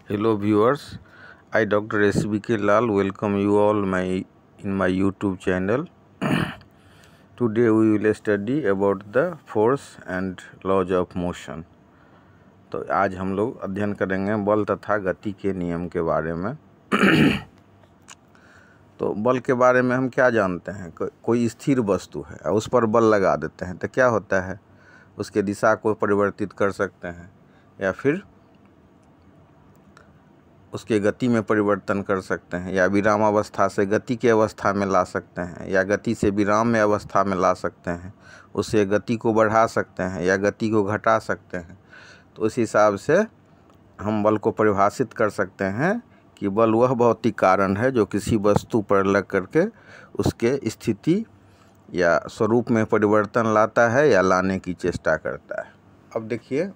Hello viewers, I Dr. SBK Lal welcome you all in my YouTube channel. Today we will study about the force and laws of motion. तो आज हम लोग अध्ययन करेंगे बल तथा गति के नियम के बारे में। तो बल के बारे में हम क्या जानते हैं? कोई स्थिर वस्तु है और उस पर बल लगा देते हैं तो क्या होता है? उसके दिशा को परिवर्तित कर सकते हैं या फिर उसके गति में परिवर्तन कर सकते हैं, या विराम अवस्था से गति की अवस्था में ला सकते हैं, या गति से विराम में अवस्था में ला सकते हैं। उससे गति को बढ़ा सकते हैं या गति को घटा सकते हैं। तो उस हिसाब से हम बल को परिभाषित कर सकते हैं कि बल वह भौतिक कारण है जो किसी वस्तु पर लग करके उसके स्थिति या स्वरूप में परिवर्तन लाता है या लाने की चेष्टा करता है। अब देखिए,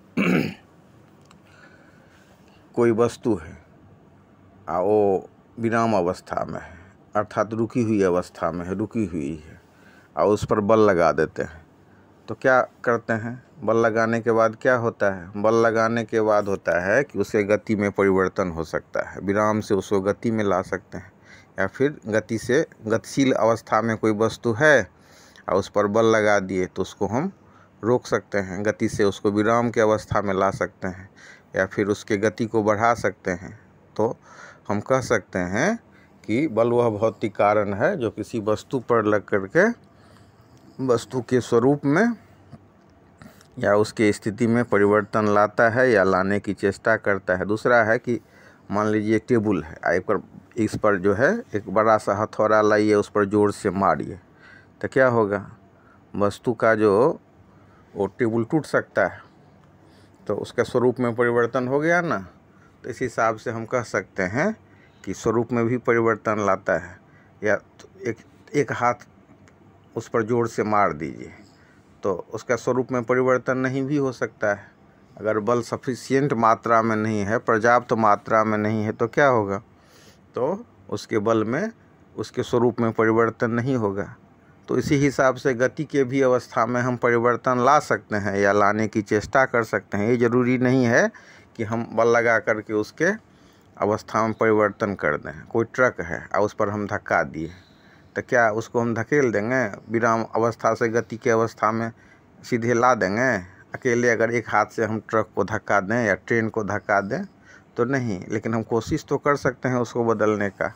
कोई वस्तु है वो विराम अवस्था में है, अर्थात रुकी हुई अवस्था में है, रुकी हुई है, और उस पर बल लगा देते हैं। तो क्या करते हैं? बल लगाने के बाद क्या होता है? बल लगाने के बाद होता है कि उसे गति में परिवर्तन हो सकता है। विराम से उसको गति में ला सकते हैं, या फिर गति से गतिशील अवस्था में कोई वस्तु है और उस पर बल लगा दिए तो उसको हम रोक सकते हैं। गति से उसको विराम की अवस्था में ला सकते हैं या फिर उसके गति को बढ़ा सकते हैं। तो हम कह सकते हैं कि बल वह भौतिक कारण है जो किसी वस्तु पर लग करके वस्तु के स्वरूप में या उसके स्थिति में परिवर्तन लाता है या लाने की चेष्टा करता है। दूसरा है कि मान लीजिए एक टेबल है, इस पर जो है एक बड़ा सा हथौड़ा लाइए, उस पर जोर से मारिए तो क्या होगा? वस्तु का जो वो टेबल टूट सकता है, तो उसका स्वरूप में परिवर्तन हो गया ना। तो इस हिसाब से हम कह सकते हैं कि स्वरूप में भी परिवर्तन लाता है। या तो एक हाथ उस पर जोर से मार दीजिए तो उसका स्वरूप में परिवर्तन नहीं भी हो सकता है। अगर बल सफिशिएंट मात्रा में नहीं है, पर्याप्त मात्रा में नहीं है, तो क्या होगा? तो उसके बल में उसके स्वरूप में परिवर्तन नहीं होगा। तो इसी हिसाब से गति के भी अवस्था में हम परिवर्तन ला सकते हैं या लाने की चेष्टा कर सकते हैं। ये ज़रूरी नहीं है कि हम बल लगा करके उसके अवस्था में परिवर्तन कर दें। कोई ट्रक है और उस पर हम धक्का दिए तो क्या उसको हम धकेल देंगे? विराम अवस्था से गति की अवस्था में सीधे ला देंगे अकेले? अगर एक हाथ से हम ट्रक को धक्का दें या ट्रेन को धक्का दें तो नहीं, लेकिन हम कोशिश तो कर सकते हैं उसको बदलने का।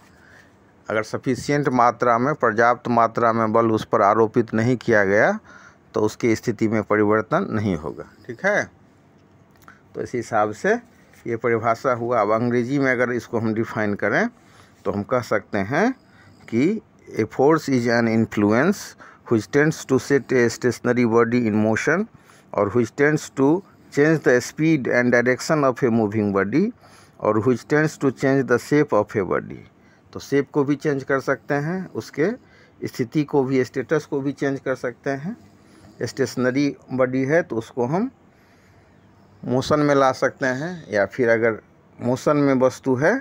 अगर सफिशिएंट मात्रा में, पर्याप्त मात्रा में बल उस पर आरोपित नहीं किया गया तो उसकी स्थिति में परिवर्तन नहीं होगा। ठीक है? तो इस हिसाब से ये परिभाषा हुआ। अब अंग्रेजी में अगर इसको हम डिफाइन करें तो हम कह सकते हैं कि a force is an influence which tends to set a stationary body in motion और which tends to change the speed and direction of a moving body और which tends to change the shape of a body. तो shape को भी change कर सकते हैं, उसके स्थिति को भी, स्टेटस को भी चेंज कर सकते हैं। स्टेशनरी बॉडी है तो उसको हम मोशन में ला सकते हैं, या फिर अगर मोशन में वस्तु है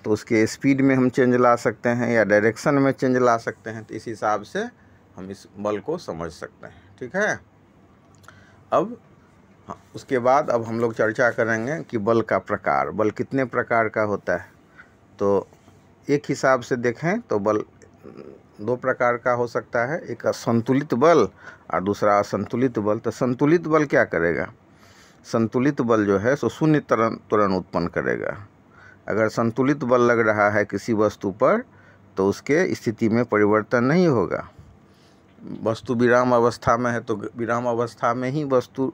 तो उसके स्पीड में हम चेंज ला सकते हैं या डायरेक्शन में चेंज ला सकते हैं। तो इस हिसाब से हम इस बल को समझ सकते हैं। ठीक है? अब उसके बाद अब हम लोग चर्चा करेंगे कि बल का प्रकार, बल कितने प्रकार का होता है। तो एक हिसाब से देखें तो बल दो प्रकार का हो सकता है, एक संतुलित बल और दूसरा असंतुलित बल। तो संतुलित बल क्या करेगा? संतुलित बल जो है सो शून्य त्वरण उत्पन्न करेगा। अगर संतुलित बल लग रहा है किसी वस्तु पर तो उसके स्थिति में परिवर्तन नहीं होगा। वस्तु विराम अवस्था में है तो विराम अवस्था में ही वस्तु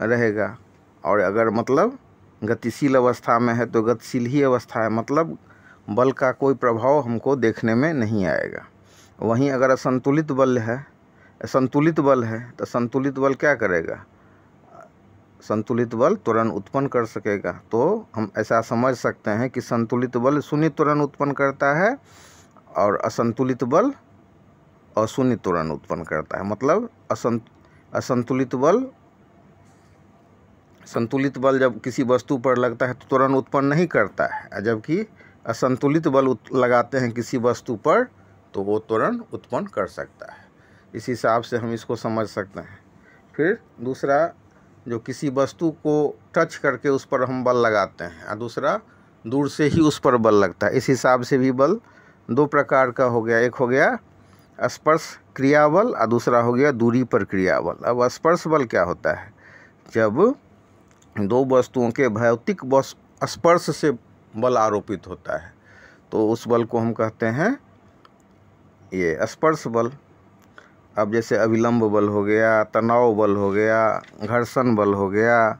रहेगा, और अगर मतलब गतिशील अवस्था में है तो गतिशील ही अवस्था है, मतलब बल का कोई प्रभाव हमको देखने में नहीं आएगा। वहीं अगर असंतुलित बल है, संतुलित बल है तो संतुलित बल क्या करेगा? संतुलित बल त्वरण उत्पन्न कर सकेगा। तो हम ऐसा समझ सकते हैं कि संतुलित बल शून्य त्वरण उत्पन्न करता है और असंतुलित बल अशून्य त्वरण उत्पन्न करता है। मतलब संतुलित बल जब किसी वस्तु पर लगता है तो त्वरण उत्पन्न नहीं करता है, जबकि असंतुलित बल लगाते हैं किसी वस्तु पर तो वो त्वरण उत्पन्न कर सकता है। इस हिसाब से हम इसको समझ सकते हैं। फिर दूसरा, जो किसी वस्तु को टच करके उस पर हम बल लगाते हैं, और दूसरा दूर से ही उस पर बल लगता है। इस हिसाब से भी बल दो प्रकार का हो गया, एक हो गया स्पर्श क्रियाबल और दूसरा हो गया दूरी पर क्रियाबल। अब स्पर्श बल क्या होता है? जब दो वस्तुओं के भौतिक स्पर्श से बल आरोपित होता है तो उस बल को हम कहते हैं ये स्पर्श बल। अब जैसे अविलंब बल हो गया, तनाव बल हो गया, घर्षण बल हो गया,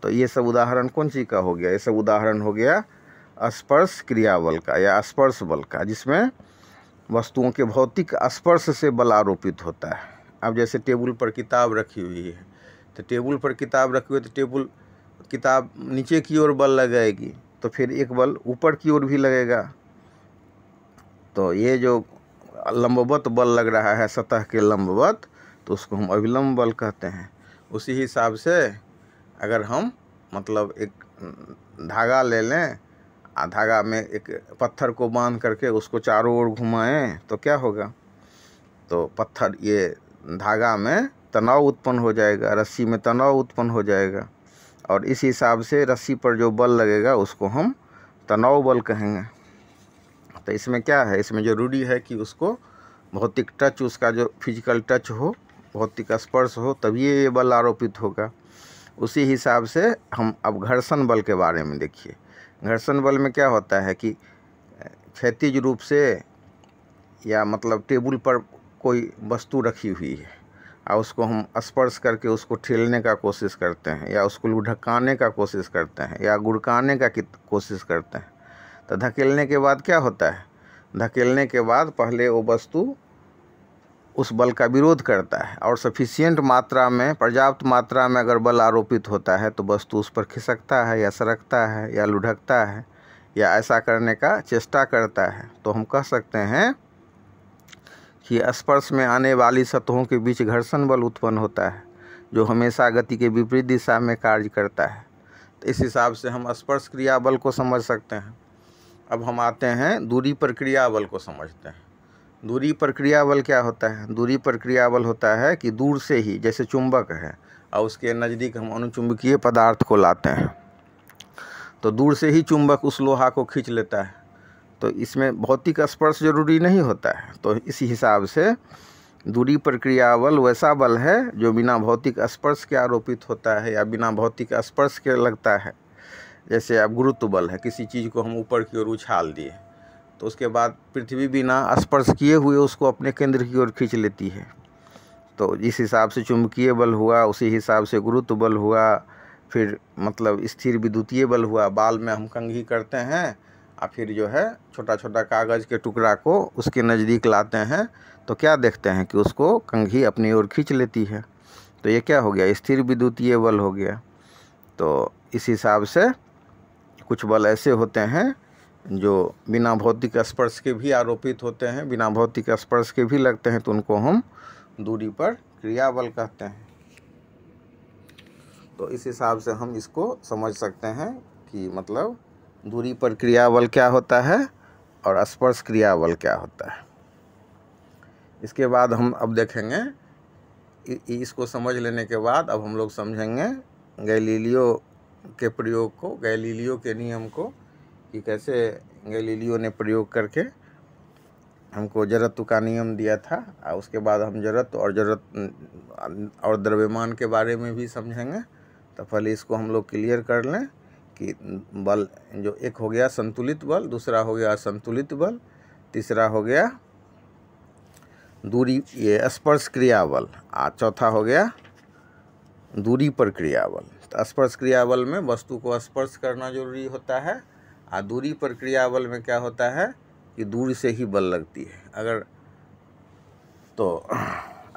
तो ये सब उदाहरण कौन चीज़ का हो गया? ये सब उदाहरण हो गया स्पर्श क्रियाबल का या स्पर्श बल का, जिसमें वस्तुओं के भौतिक स्पर्श से बल आरोपित होता है। अब जैसे टेबल पर किताब रखी हुई है, तो टेबल पर किताब रखी हुई तो किताब नीचे की ओर बल लगाएगी, तो फिर एक बल ऊपर की ओर भी लगेगा। तो ये जो लंबवत बल लग रहा है सतह के लंबवत, तो उसको हम अविलंब बल कहते हैं। उसी हिसाब से अगर हम मतलब एक धागा ले लें, धागा में एक पत्थर को बांध करके उसको चारों ओर घुमाएं, तो क्या होगा? तो पत्थर ये धागा में तनाव उत्पन्न हो जाएगा, रस्सी में तनाव उत्पन्न हो जाएगा, और इस हिसाब से रस्सी पर जो बल लगेगा उसको हम तनाव बल कहेंगे। तो इसमें क्या है? इसमें ज़रूरी है कि उसको भौतिक टच, उसका जो फिजिकल टच हो, भौतिक स्पर्श हो, तभी ये बल आरोपित होगा। उसी हिसाब से हम अब घर्षण बल के बारे में देखिए। घर्षण बल में क्या होता है कि क्षैतिज रूप से या मतलब टेबल पर कोई वस्तु रखी हुई है और उसको हम स्पर्श करके उसको ठेलने का कोशिश करते हैं या उसको लुढ़काने का कोशिश करते हैं या गुड़काने का कोशिश करते हैं। तो धकेलने के बाद क्या होता है? धकेलने के बाद पहले वो वस्तु उस बल का विरोध करता है और सफिशिएंट मात्रा में, पर्याप्त मात्रा में अगर बल आरोपित होता है तो वस्तु उस पर खिसकता है या सरकता है या लुढ़कता है या ऐसा करने का चेष्टा करता है। तो हम कह सकते हैं कि स्पर्श में आने वाली सतहों के बीच घर्षण बल उत्पन्न होता है, जो हमेशा गति के विपरीत दिशा में कार्य करता है। तो इस हिसाब से हम स्पर्श क्रिया बल को समझ सकते हैं। अब हम आते हैं दूरी पर क्रिया बल को समझते हैं। दूरी पर क्रिया बल क्या होता है? दूरी पर क्रिया बल होता है कि दूर से ही, जैसे चुंबक है और उसके नज़दीक हम अनुचुंबकीय पदार्थ को लाते हैं, तो दूर से ही चुंबक उस लोहा को खींच लेता है। तो इसमें भौतिक स्पर्श जरूरी नहीं होता है। तो इसी हिसाब से दूरी पर क्रिया बल वैसा बल है जो बिना भौतिक स्पर्श के आरोपित होता है या बिना भौतिक स्पर्श के लगता है। जैसे अब गुरुत्व बल है, किसी चीज़ को हम ऊपर की ओर उछाल दिए तो उसके बाद पृथ्वी बिना स्पर्श किए हुए उसको अपने केंद्र की ओर खींच लेती है। तो जिस हिसाब से चुंबकीय बल हुआ, उसी हिसाब से गुरुत्व बल हुआ, फिर मतलब स्थिर विद्युतीय बल हुआ। बाल में हम कंघी करते हैं और फिर जो है छोटा छोटा कागज़ के टुकड़ा को उसके नज़दीक लाते हैं, तो क्या देखते हैं कि उसको कंघी अपनी ओर खींच लेती है। तो ये क्या हो गया? स्थिर विद्युतीय बल हो गया। तो इस हिसाब से कुछ बल ऐसे होते हैं जो बिना भौतिक स्पर्श के भी आरोपित होते हैं, बिना भौतिक स्पर्श के भी लगते हैं, तो उनको हम दूरी पर क्रिया बल कहते हैं। तो इस हिसाब से हम इसको समझ सकते हैं कि मतलब दूरी पर क्रिया बल क्या होता है और स्पर्श क्रिया बल क्या होता है। इसके बाद हम अब देखेंगे, इसको समझ लेने के बाद अब हम लोग समझेंगे गैलीलियो के प्रयोग को, गैलीलियो के नियम को, कि कैसे गैलीलियो ने प्रयोग करके हमको जड़त्व का नियम दिया था। और उसके बाद हम जड़त्व और द्रव्यमान के बारे में भी समझेंगे। तो पहले इसको हम लोग क्लियर कर लें कि बल जो एक हो गया संतुलित बल, दूसरा हो गया असंतुलित बल, तीसरा हो गया दूरी ये स्पर्श क्रिया बल, और चौथा हो गया दूरी पर क्रिया बल। तो स्पर्श क्रिया बल में वस्तु को स्पर्श करना जरूरी होता है, और दूरी पर क्रिया बल में क्या होता है कि दूर से ही बल लगती है। अगर तो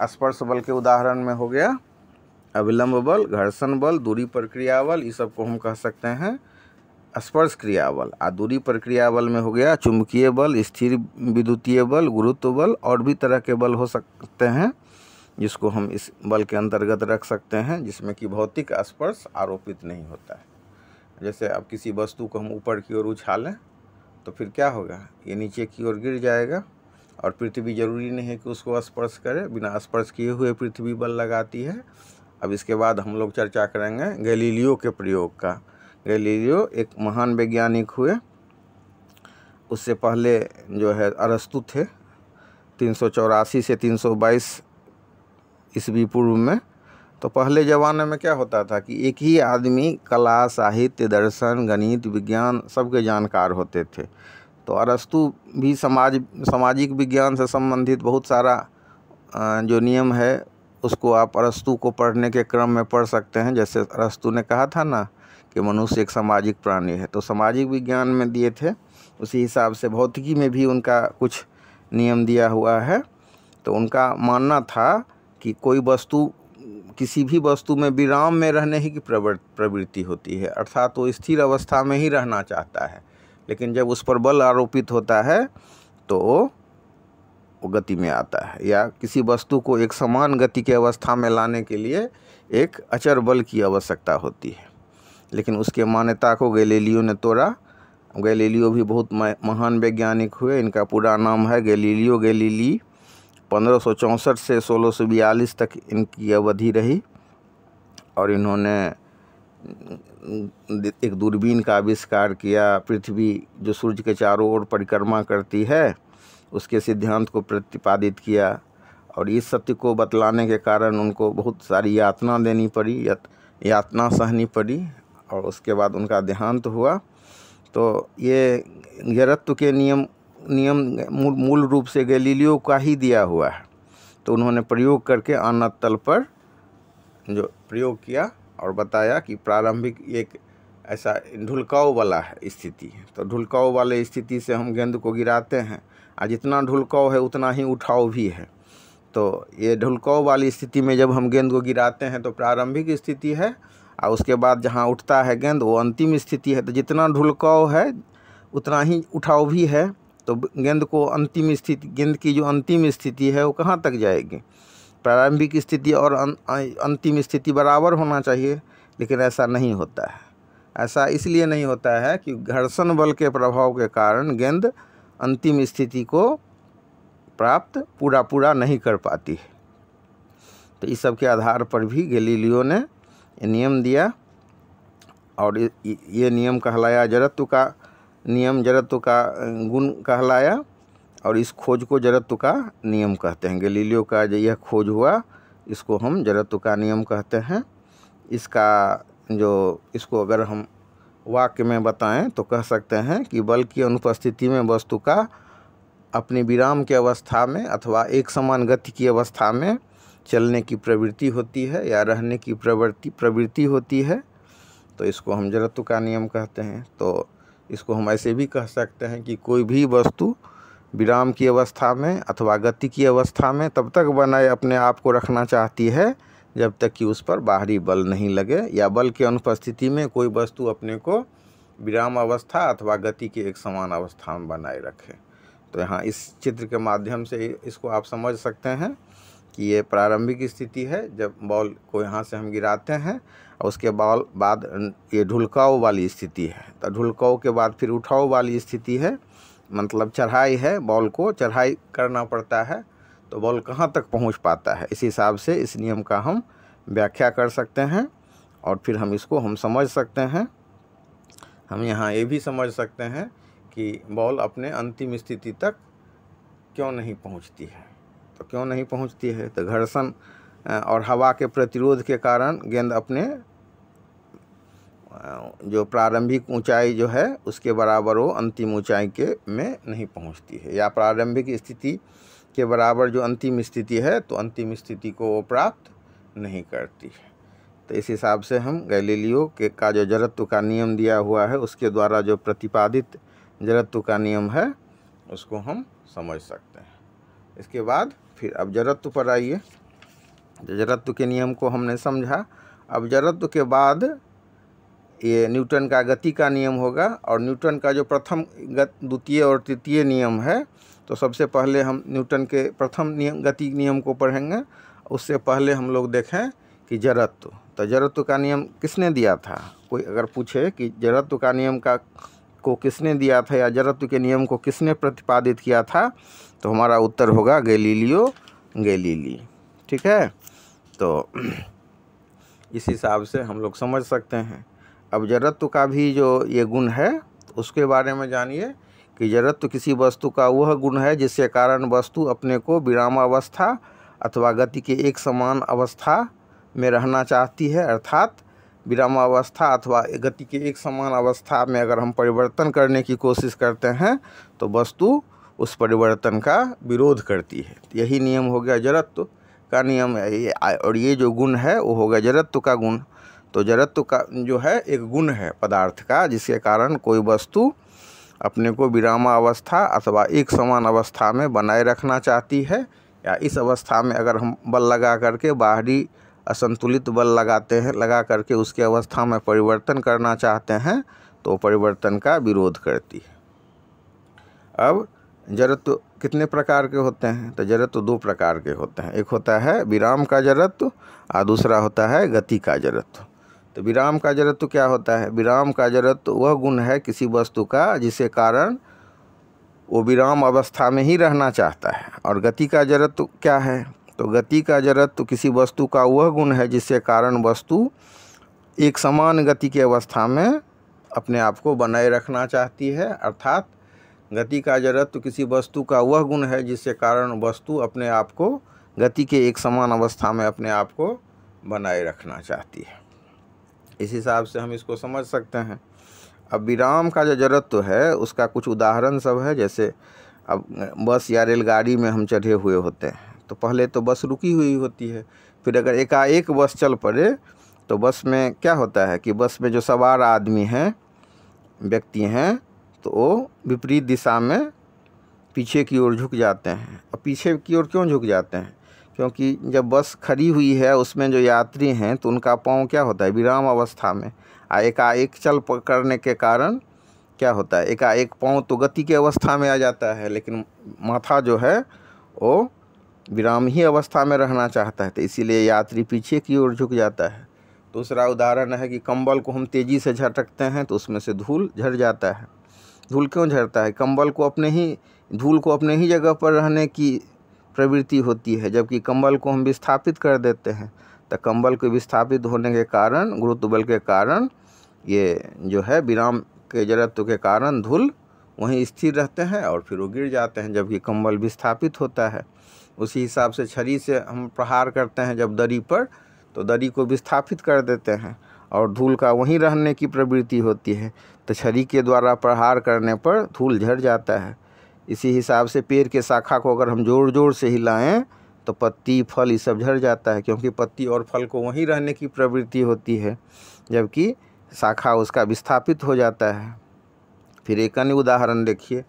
स्पर्श बल के उदाहरण में हो गया अविलंब बल, घर्षण बल, दूरी पर क्रिया बल, ये सब को हम कह सकते हैं स्पर्श क्रिया बल। और दूरी पर क्रिया बल में हो गया चुंबकीय बल, स्थिर विद्युतीय बल, गुरुत्व बल, और भी तरह के बल हो सकते हैं जिसको हम इस बल के अंतर्गत रख सकते हैं, जिसमें कि भौतिक स्पर्श आरोपित नहीं होता है। जैसे अब किसी वस्तु को हम ऊपर की ओर उछालें तो फिर क्या होगा? ये नीचे की ओर गिर जाएगा, और पृथ्वी जरूरी नहीं है कि उसको स्पर्श करे, बिना स्पर्श किए हुए पृथ्वी बल लगाती है। अब इसके बाद हम लोग चर्चा करेंगे गैलीलियो के प्रयोग का, गैलीलियो एक महान वैज्ञानिक हुए। उससे पहले जो है अरस्तु थे, 384 से 322 ईस्वी पूर्व में। तो पहले ज़माने में क्या होता था कि एक ही आदमी कला, साहित्य, दर्शन, गणित, विज्ञान सबके जानकार होते थे। तो अरस्तु भी सामाजिक विज्ञान से संबंधित बहुत सारा जो नियम है उसको आप अरस्तु को पढ़ने के क्रम में पढ़ सकते हैं। जैसे अरस्तु ने कहा था ना कि मनुष्य एक सामाजिक प्राणी है, तो सामाजिक विज्ञान में दिए थे। उसी हिसाब से भौतिकी में भी उनका कुछ नियम दिया हुआ है। तो उनका मानना था कि कोई वस्तु, किसी भी वस्तु में विराम में रहने ही की प्रवृत्ति होती है, अर्थात वो स्थिर अवस्था में ही रहना चाहता है, लेकिन जब उस पर बल आरोपित होता है तो वो गति में आता है। या किसी वस्तु को एक समान गति की अवस्था में लाने के लिए एक अचर बल की आवश्यकता होती है, लेकिन उसके मान्यता को गैलीलियो ने तोड़ा। गैलीलियो भी बहुत महान वैज्ञानिक हुए। इनका पूरा नाम है गैलीलियो गैलीली। 1564 से 1642 तक इनकी अवधि रही और इन्होंने एक दूरबीन का आविष्कार किया। पृथ्वी जो सूर्य के चारों ओर परिक्रमा करती है उसके सिद्धांत को प्रतिपादित किया, और इस सत्य को बतलाने के कारण उनको बहुत सारी यातना देनी पड़ी, यातना सहनी पड़ी, और उसके बाद उनका देहांत हुआ। तो ये जड़त्व के नियम मूल रूप से गैलीलियो का ही दिया हुआ है। तो उन्होंने प्रयोग करके अनंत तल पर जो प्रयोग किया और बताया कि प्रारंभिक एक ऐसा ढुलकाव वाला है स्थिति। तो ढुलकाव वाले स्थिति से हम गेंद को गिराते हैं, और जितना ढुलकाव है उतना ही उठाव भी है। तो ये ढुलकाव वाली स्थिति में जब हम गेंद को गिराते हैं तो प्रारंभिक स्थिति है, और उसके बाद जहाँ उठता है गेंद वो अंतिम स्थिति है। तो जितना ढुलकाव है उतना ही उठाव भी है। तो गेंद को अंतिम स्थिति, गेंद की जो अंतिम स्थिति है वो कहाँ तक जाएगी? प्रारंभिक स्थिति और अंतिम स्थिति बराबर होना चाहिए, लेकिन ऐसा नहीं होता है। ऐसा इसलिए नहीं होता है कि घर्षण बल के प्रभाव के कारण गेंद अंतिम स्थिति को प्राप्त पूरा नहीं कर पाती है। तो इस सब के आधार पर भी गैलीलियो ने नियम दिया, और ये नियम कहलाया जड़त्व का नियम, जड़त्व का गुण कहलाया, और इस खोज को जड़त्व का नियम कहते हैं। गैलीलियो का जो यह खोज हुआ इसको हम जड़त्व का नियम कहते हैं। इसको अगर हम वाक्य में बताएं तो कह सकते हैं कि बल की अनुपस्थिति में वस्तु का अपने विराम की अवस्था में अथवा एक समान गति की अवस्था में चलने की प्रवृत्ति होती है या रहने की प्रवृत्ति होती है। तो इसको हम जड़त्व का नियम कहते हैं। तो इसको हम ऐसे भी कह सकते हैं कि कोई भी वस्तु विराम की अवस्था में अथवा गति की अवस्था में तब तक बनाए अपने आप को रखना चाहती है जब तक कि उस पर बाहरी बल नहीं लगे, या बल की अनुपस्थिति में कोई वस्तु अपने को विराम अवस्था अथवा गति की एक समान अवस्था में बनाए रखे। तो यहाँ इस चित्र के माध्यम से इसको आप समझ सकते हैं कि ये प्रारंभिक स्थिति है जब बॉल को यहाँ से हम गिराते हैं, और उसके बाद ये ढुलकाव वाली स्थिति है। तो ढुलकाव के बाद फिर उठाव वाली स्थिति है, मतलब चढ़ाई है, बॉल को चढ़ाई करना पड़ता है तो बॉल कहाँ तक पहुँच पाता है। इस हिसाब से इस नियम का हम व्याख्या कर सकते हैं, और फिर हम इसको हम समझ सकते हैं। हम यहाँ ये भी समझ सकते हैं कि बॉल अपने अंतिम स्थिति तक क्यों नहीं पहुँचती है। तो क्यों नहीं पहुँचती है? तो घर्षण और हवा के प्रतिरोध के कारण गेंद अपने जो प्रारंभिक ऊंचाई जो है उसके बराबर वो अंतिम ऊंचाई के में नहीं पहुंचती है, या प्रारंभिक स्थिति के बराबर जो अंतिम स्थिति है तो अंतिम स्थिति को वो प्राप्त नहीं करती है। तो इस हिसाब से हम गैलीलियो का जो जड़त्व का नियम दिया हुआ है उसके द्वारा जो प्रतिपादित जड़त्व का नियम है उसको हम समझ सकते हैं। इसके बाद फिर अब जड़त्व पर आइए। जड़त्व के नियम को हमने समझा। अब जड़त्व के बाद ये न्यूटन का गति का नियम होगा, और न्यूटन का जो प्रथम, द्वितीय और तृतीय नियम है, तो सबसे पहले हम न्यूटन के प्रथम नियम, गति नियम को पढ़ेंगे। उससे पहले हम लोग देखें कि जड़त्व, तो जड़त्व का नियम किसने दिया था? कोई अगर पूछे कि जड़त्व का नियम को किसने दिया था या जड़त्व के नियम को किसने प्रतिपादित किया था, तो हमारा उत्तर होगा गैलीलियो गैलीली। ठीक है, तो इस हिसाब से हम लोग समझ सकते हैं। अब जड़त्व का भी जो ये गुण है उसके बारे में जानिए कि जड़त्व किसी वस्तु का वह गुण है जिसके कारण वस्तु अपने को विरामावस्था अथवा गति के एक समान अवस्था में रहना चाहती है। अर्थात विरामावस्था अथवा गति के एक समान अवस्था में अगर हम परिवर्तन करने की कोशिश करते हैं तो वस्तु उस परिवर्तन का विरोध करती है। यही नियम हो गया जड़त्व का नियम है। और ये जो गुण है वो हो गया जड़त्व का गुण। तो जड़त्व का जो है एक गुण है पदार्थ का जिसके कारण कोई वस्तु अपने को विरामावस्था अथवा एक समान अवस्था में बनाए रखना चाहती है, या इस अवस्था में अगर हम बल लगा करके बाहरी असंतुलित बल लगा करके उसकी अवस्था में परिवर्तन करना चाहते हैं तो परिवर्तन का विरोध करती है। अब जड़त्व कितने प्रकार के होते हैं? तो जड़त्व दो प्रकार के होते हैं। एक होता है विराम का जड़त्व और दूसरा होता है गति का जड़त्व। तो विराम का जड़त्व क्या होता है? विराम का जड़त्व वह गुण है किसी वस्तु का जिसके कारण वो विराम अवस्था में ही रहना चाहता है। और गति का जड़त्व क्या है? तो गति का जड़त्व किसी वस्तु का वह गुण है जिसके कारण वस्तु एक समान गति की अवस्था में अपने आप को बनाए रखना चाहती है। अर्थात गति का जड़त्व किसी वस्तु का वह गुण है जिसके कारण वस्तु अपने आप को गति के एक समान अवस्था में अपने आप को बनाए रखना चाहती है। इस हिसाब से हम इसको समझ सकते हैं। अब विराम का जो जड़त्व है उसका कुछ उदाहरण सब है। जैसे अब बस या रेलगाड़ी में हम चढ़े हुए होते हैं तो पहले तो बस रुकी हुई होती है, फिर अगर एकाएक बस चल पड़े तो बस में क्या होता है कि बस में जो सवार आदमी हैं, व्यक्ति हैं, तो वो विपरीत दिशा में पीछे की ओर झुक जाते हैं। और पीछे की ओर क्यों झुक जाते हैं? क्योंकि जब बस खड़ी हुई है उसमें जो यात्री हैं तो उनका पाँव क्या होता है? विराम अवस्था में। एकाएक चल करने के कारण क्या होता है? एकाएक पाँव तो गति की अवस्था में आ जाता है, लेकिन माथा जो है वो विराम ही अवस्था में रहना चाहता है, तो इसीलिए यात्री पीछे की ओर झुक जाता है। दूसरा उदाहरण है कि कंबल को हम तेज़ी से झटकते हैं तो उसमें से धूल झड़ जाता है। धूल क्यों झड़ता है? कंबल को धूल को अपने ही जगह पर रहने की प्रवृत्ति होती है, जबकि कंबल को हम विस्थापित कर देते हैं तो कंबल को विस्थापित होने के कारण, गुरुत्व बल के कारण, ये जो है विराम के जड़त्व के कारण धूल वहीं स्थिर रहते हैं और फिर वो गिर जाते हैं, जबकि कंबल विस्थापित होता है। उसी हिसाब से छड़ी से हम प्रहार करते हैं जब दरी पर, तो दरी को विस्थापित कर देते हैं और धूल का वहीं रहने की प्रवृत्ति होती है, तो छड़ी के द्वारा प्रहार करने पर धूल झड़ जाता है। इसी हिसाब से पेड़ के शाखा को अगर हम ज़ोर ज़ोर से हिलाएं तो पत्ती, फल ये सब झड़ जाता है, क्योंकि पत्ती और फल को वहीं रहने की प्रवृत्ति होती है, जबकि शाखा उसका विस्थापित हो जाता है। फिर एक अन्य उदाहरण देखिए,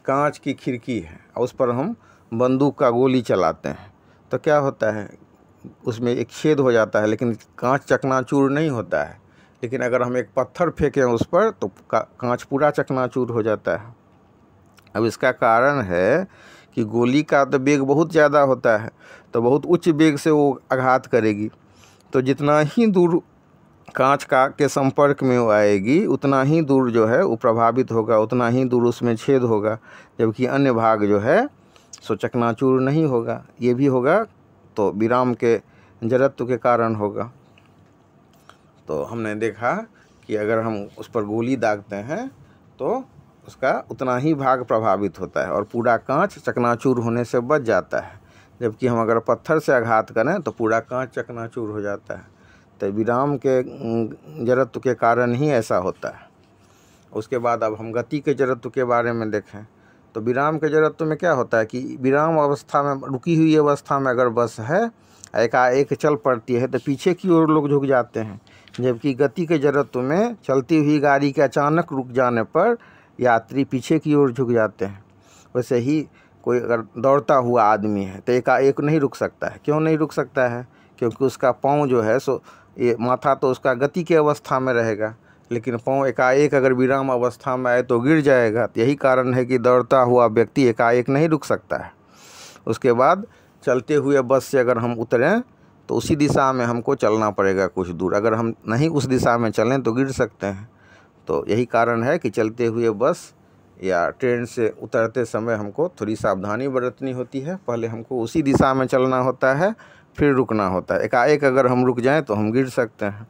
कांच की खिड़की है और उस पर हम बंदूक का गोली चलाते हैं तो क्या होता है? उसमें एक छेद हो जाता है, लेकिन कांच चकनाचूर नहीं होता है। लेकिन अगर हम एक पत्थर फेंकें उस पर तो कांच पूरा चकनाचूर हो जाता है। अब इसका कारण है कि गोली का तो वेग बहुत ज़्यादा होता है, तो बहुत उच्च वेग से वो आघात करेगी, तो जितना ही दूर कांच के संपर्क में वो आएगी उतना ही दूर जो है वो प्रभावित होगा, उतना ही दूर उसमें छेद होगा, जबकि अन्य भाग जो है सो चकनाचूर नहीं होगा। ये भी होगा तो विराम के जड़त्व के कारण होगा। तो हमने देखा कि अगर हम उस पर गोली दागते हैं तो उसका उतना ही भाग प्रभावित होता है और पूरा कांच चकनाचूर होने से बच जाता है, जबकि हम अगर पत्थर से आघात करें तो पूरा कांच चकनाचूर हो जाता है। तो विराम के जड़त्व के कारण ही ऐसा होता है। उसके बाद अब हम गति के जड़त्व के बारे में देखें तो विराम के जड़त्व में क्या होता है कि विराम अवस्था में, रुकी हुई अवस्था में अगर बस है एकाएक चल पड़ती है तो पीछे की ओर लोग झुक जाते हैं, जबकि गति के जड़त्व में चलती हुई गाड़ी के अचानक रुक जाने पर यात्री पीछे की ओर झुक जाते हैं। वैसे ही कोई अगर दौड़ता हुआ आदमी है तो एकाएक नहीं रुक सकता है। क्यों नहीं रुक सकता है? क्योंकि उसका पाँव जो है सो ये माथा तो उसका गति के अवस्था में रहेगा, लेकिन पाँव एकाएक अगर विराम अवस्था में आए तो गिर जाएगा। तो यही कारण है कि दौड़ता हुआ व्यक्ति एकाएक नहीं रुक सकता है। उसके बाद चलते हुए बस से अगर हम उतरें तो उसी दिशा में हमको चलना पड़ेगा कुछ दूर, अगर हम नहीं उस दिशा में चलें तो गिर सकते हैं। तो यही कारण है कि चलते हुए बस या ट्रेन से उतरते समय हमको थोड़ी सावधानी बरतनी होती है। पहले हमको उसी दिशा में चलना होता है, फिर रुकना होता है। एकाएक अगर हम रुक जाएं तो हम गिर सकते हैं।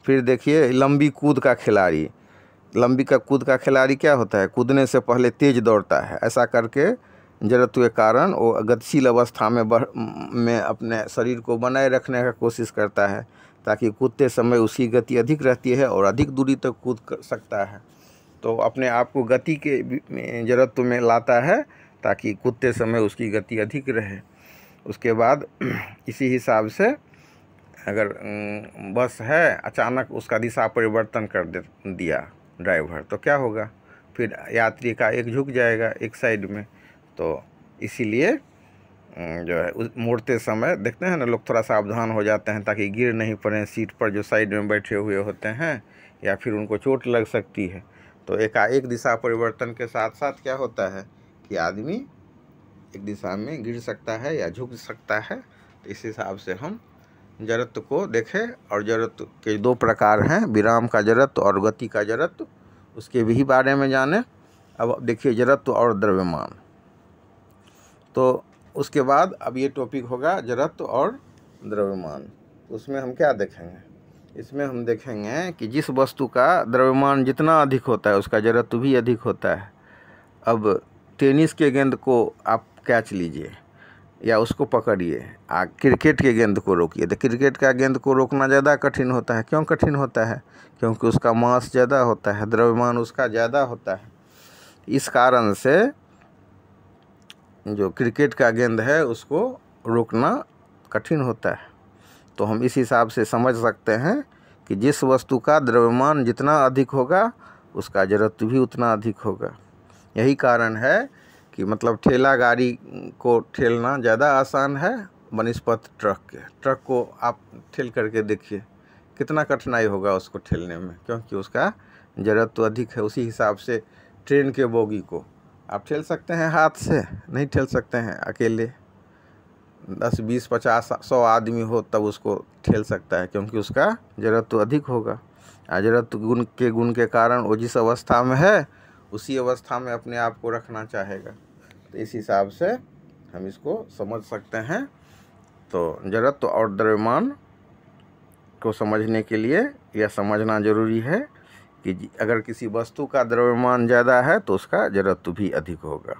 फिर देखिए लंबी कूद का खिलाड़ी, कूद का खिलाड़ी क्या होता है, कूदने से पहले तेज दौड़ता है। ऐसा करके जड़त्व के कारण वो गतिशील अवस्था में अपने शरीर को बनाए रखने का कोशिश करता है, ताकि कूदते समय उसकी गति अधिक रहती है और अधिक दूरी तक कूद कर सकता है। तो अपने आप को गति के जड़त्व में लाता है ताकि कूदते समय उसकी गति अधिक रहे। उसके बाद इसी हिसाब से अगर बस है, अचानक उसका दिशा परिवर्तन कर दिया ड्राइवर, तो क्या होगा, फिर यात्री का एक झुक जाएगा एक साइड में। तो इसीलिए जो है मोड़ते समय देखते हैं ना, लोग थोड़ा सावधान हो जाते हैं ताकि गिर नहीं पड़े सीट पर जो साइड में बैठे हुए होते हैं, या फिर उनको चोट लग सकती है। तो एकाएक दिशा परिवर्तन के साथ साथ क्या होता है कि आदमी एक दिशा में गिर सकता है या झुक सकता है। तो इस हिसाब से हम जड़त्व को देखें। और जड़त्व के दो प्रकार हैं, विराम का जड़त्व और गति का जड़त्व, उसके भी बारे में जानें। अब देखिए जड़त्व और द्रव्यमान। तो उसके बाद अब ये टॉपिक होगा जड़त्व और द्रव्यमान। उसमें हम क्या देखेंगे, इसमें हम देखेंगे कि जिस वस्तु का द्रव्यमान जितना अधिक होता है उसका जड़त्व भी अधिक होता है। अब टेनिस के गेंद को आप कैच लीजिए या उसको पकड़िए, क्रिकेट के गेंद को रोकिए, तो क्रिकेट का गेंद को रोकना ज़्यादा कठिन होता है। क्यों कठिन होता है? क्योंकि उसका मास ज़्यादा होता है, द्रव्यमान उसका ज़्यादा होता है। इस कारण से जो क्रिकेट का गेंद है उसको रोकना कठिन होता है। तो हम इस हिसाब से समझ सकते हैं कि जिस वस्तु का द्रव्यमान जितना अधिक होगा उसका जड़त्व भी उतना अधिक होगा। यही कारण है कि मतलब ठेला गाड़ी को ठेलना ज़्यादा आसान है बनिस्पत ट्रक के। ट्रक को आप ठेल करके देखिए कितना कठिनाई होगा उसको ठेलने में, क्योंकि उसका जड़त्व अधिक है। उसी हिसाब से ट्रेन के बोगी को आप ठेल सकते हैं हाथ से? नहीं ठेल सकते हैं। अकेले 10, 20, 50, 100 आदमी हो तब उसको ठेल सकता है, क्योंकि उसका जड़त्व अधिक होगा। जड़त्व गुण के कारण वो जिस अवस्था में है उसी अवस्था में अपने आप को रखना चाहेगा। तो इस हिसाब से हम इसको समझ सकते हैं। तो जड़त्व और द्रव्यमान को समझने के लिए यह समझना जरूरी है कि अगर किसी वस्तु का द्रव्यमान ज़्यादा है तो उसका जड़त्व भी अधिक होगा।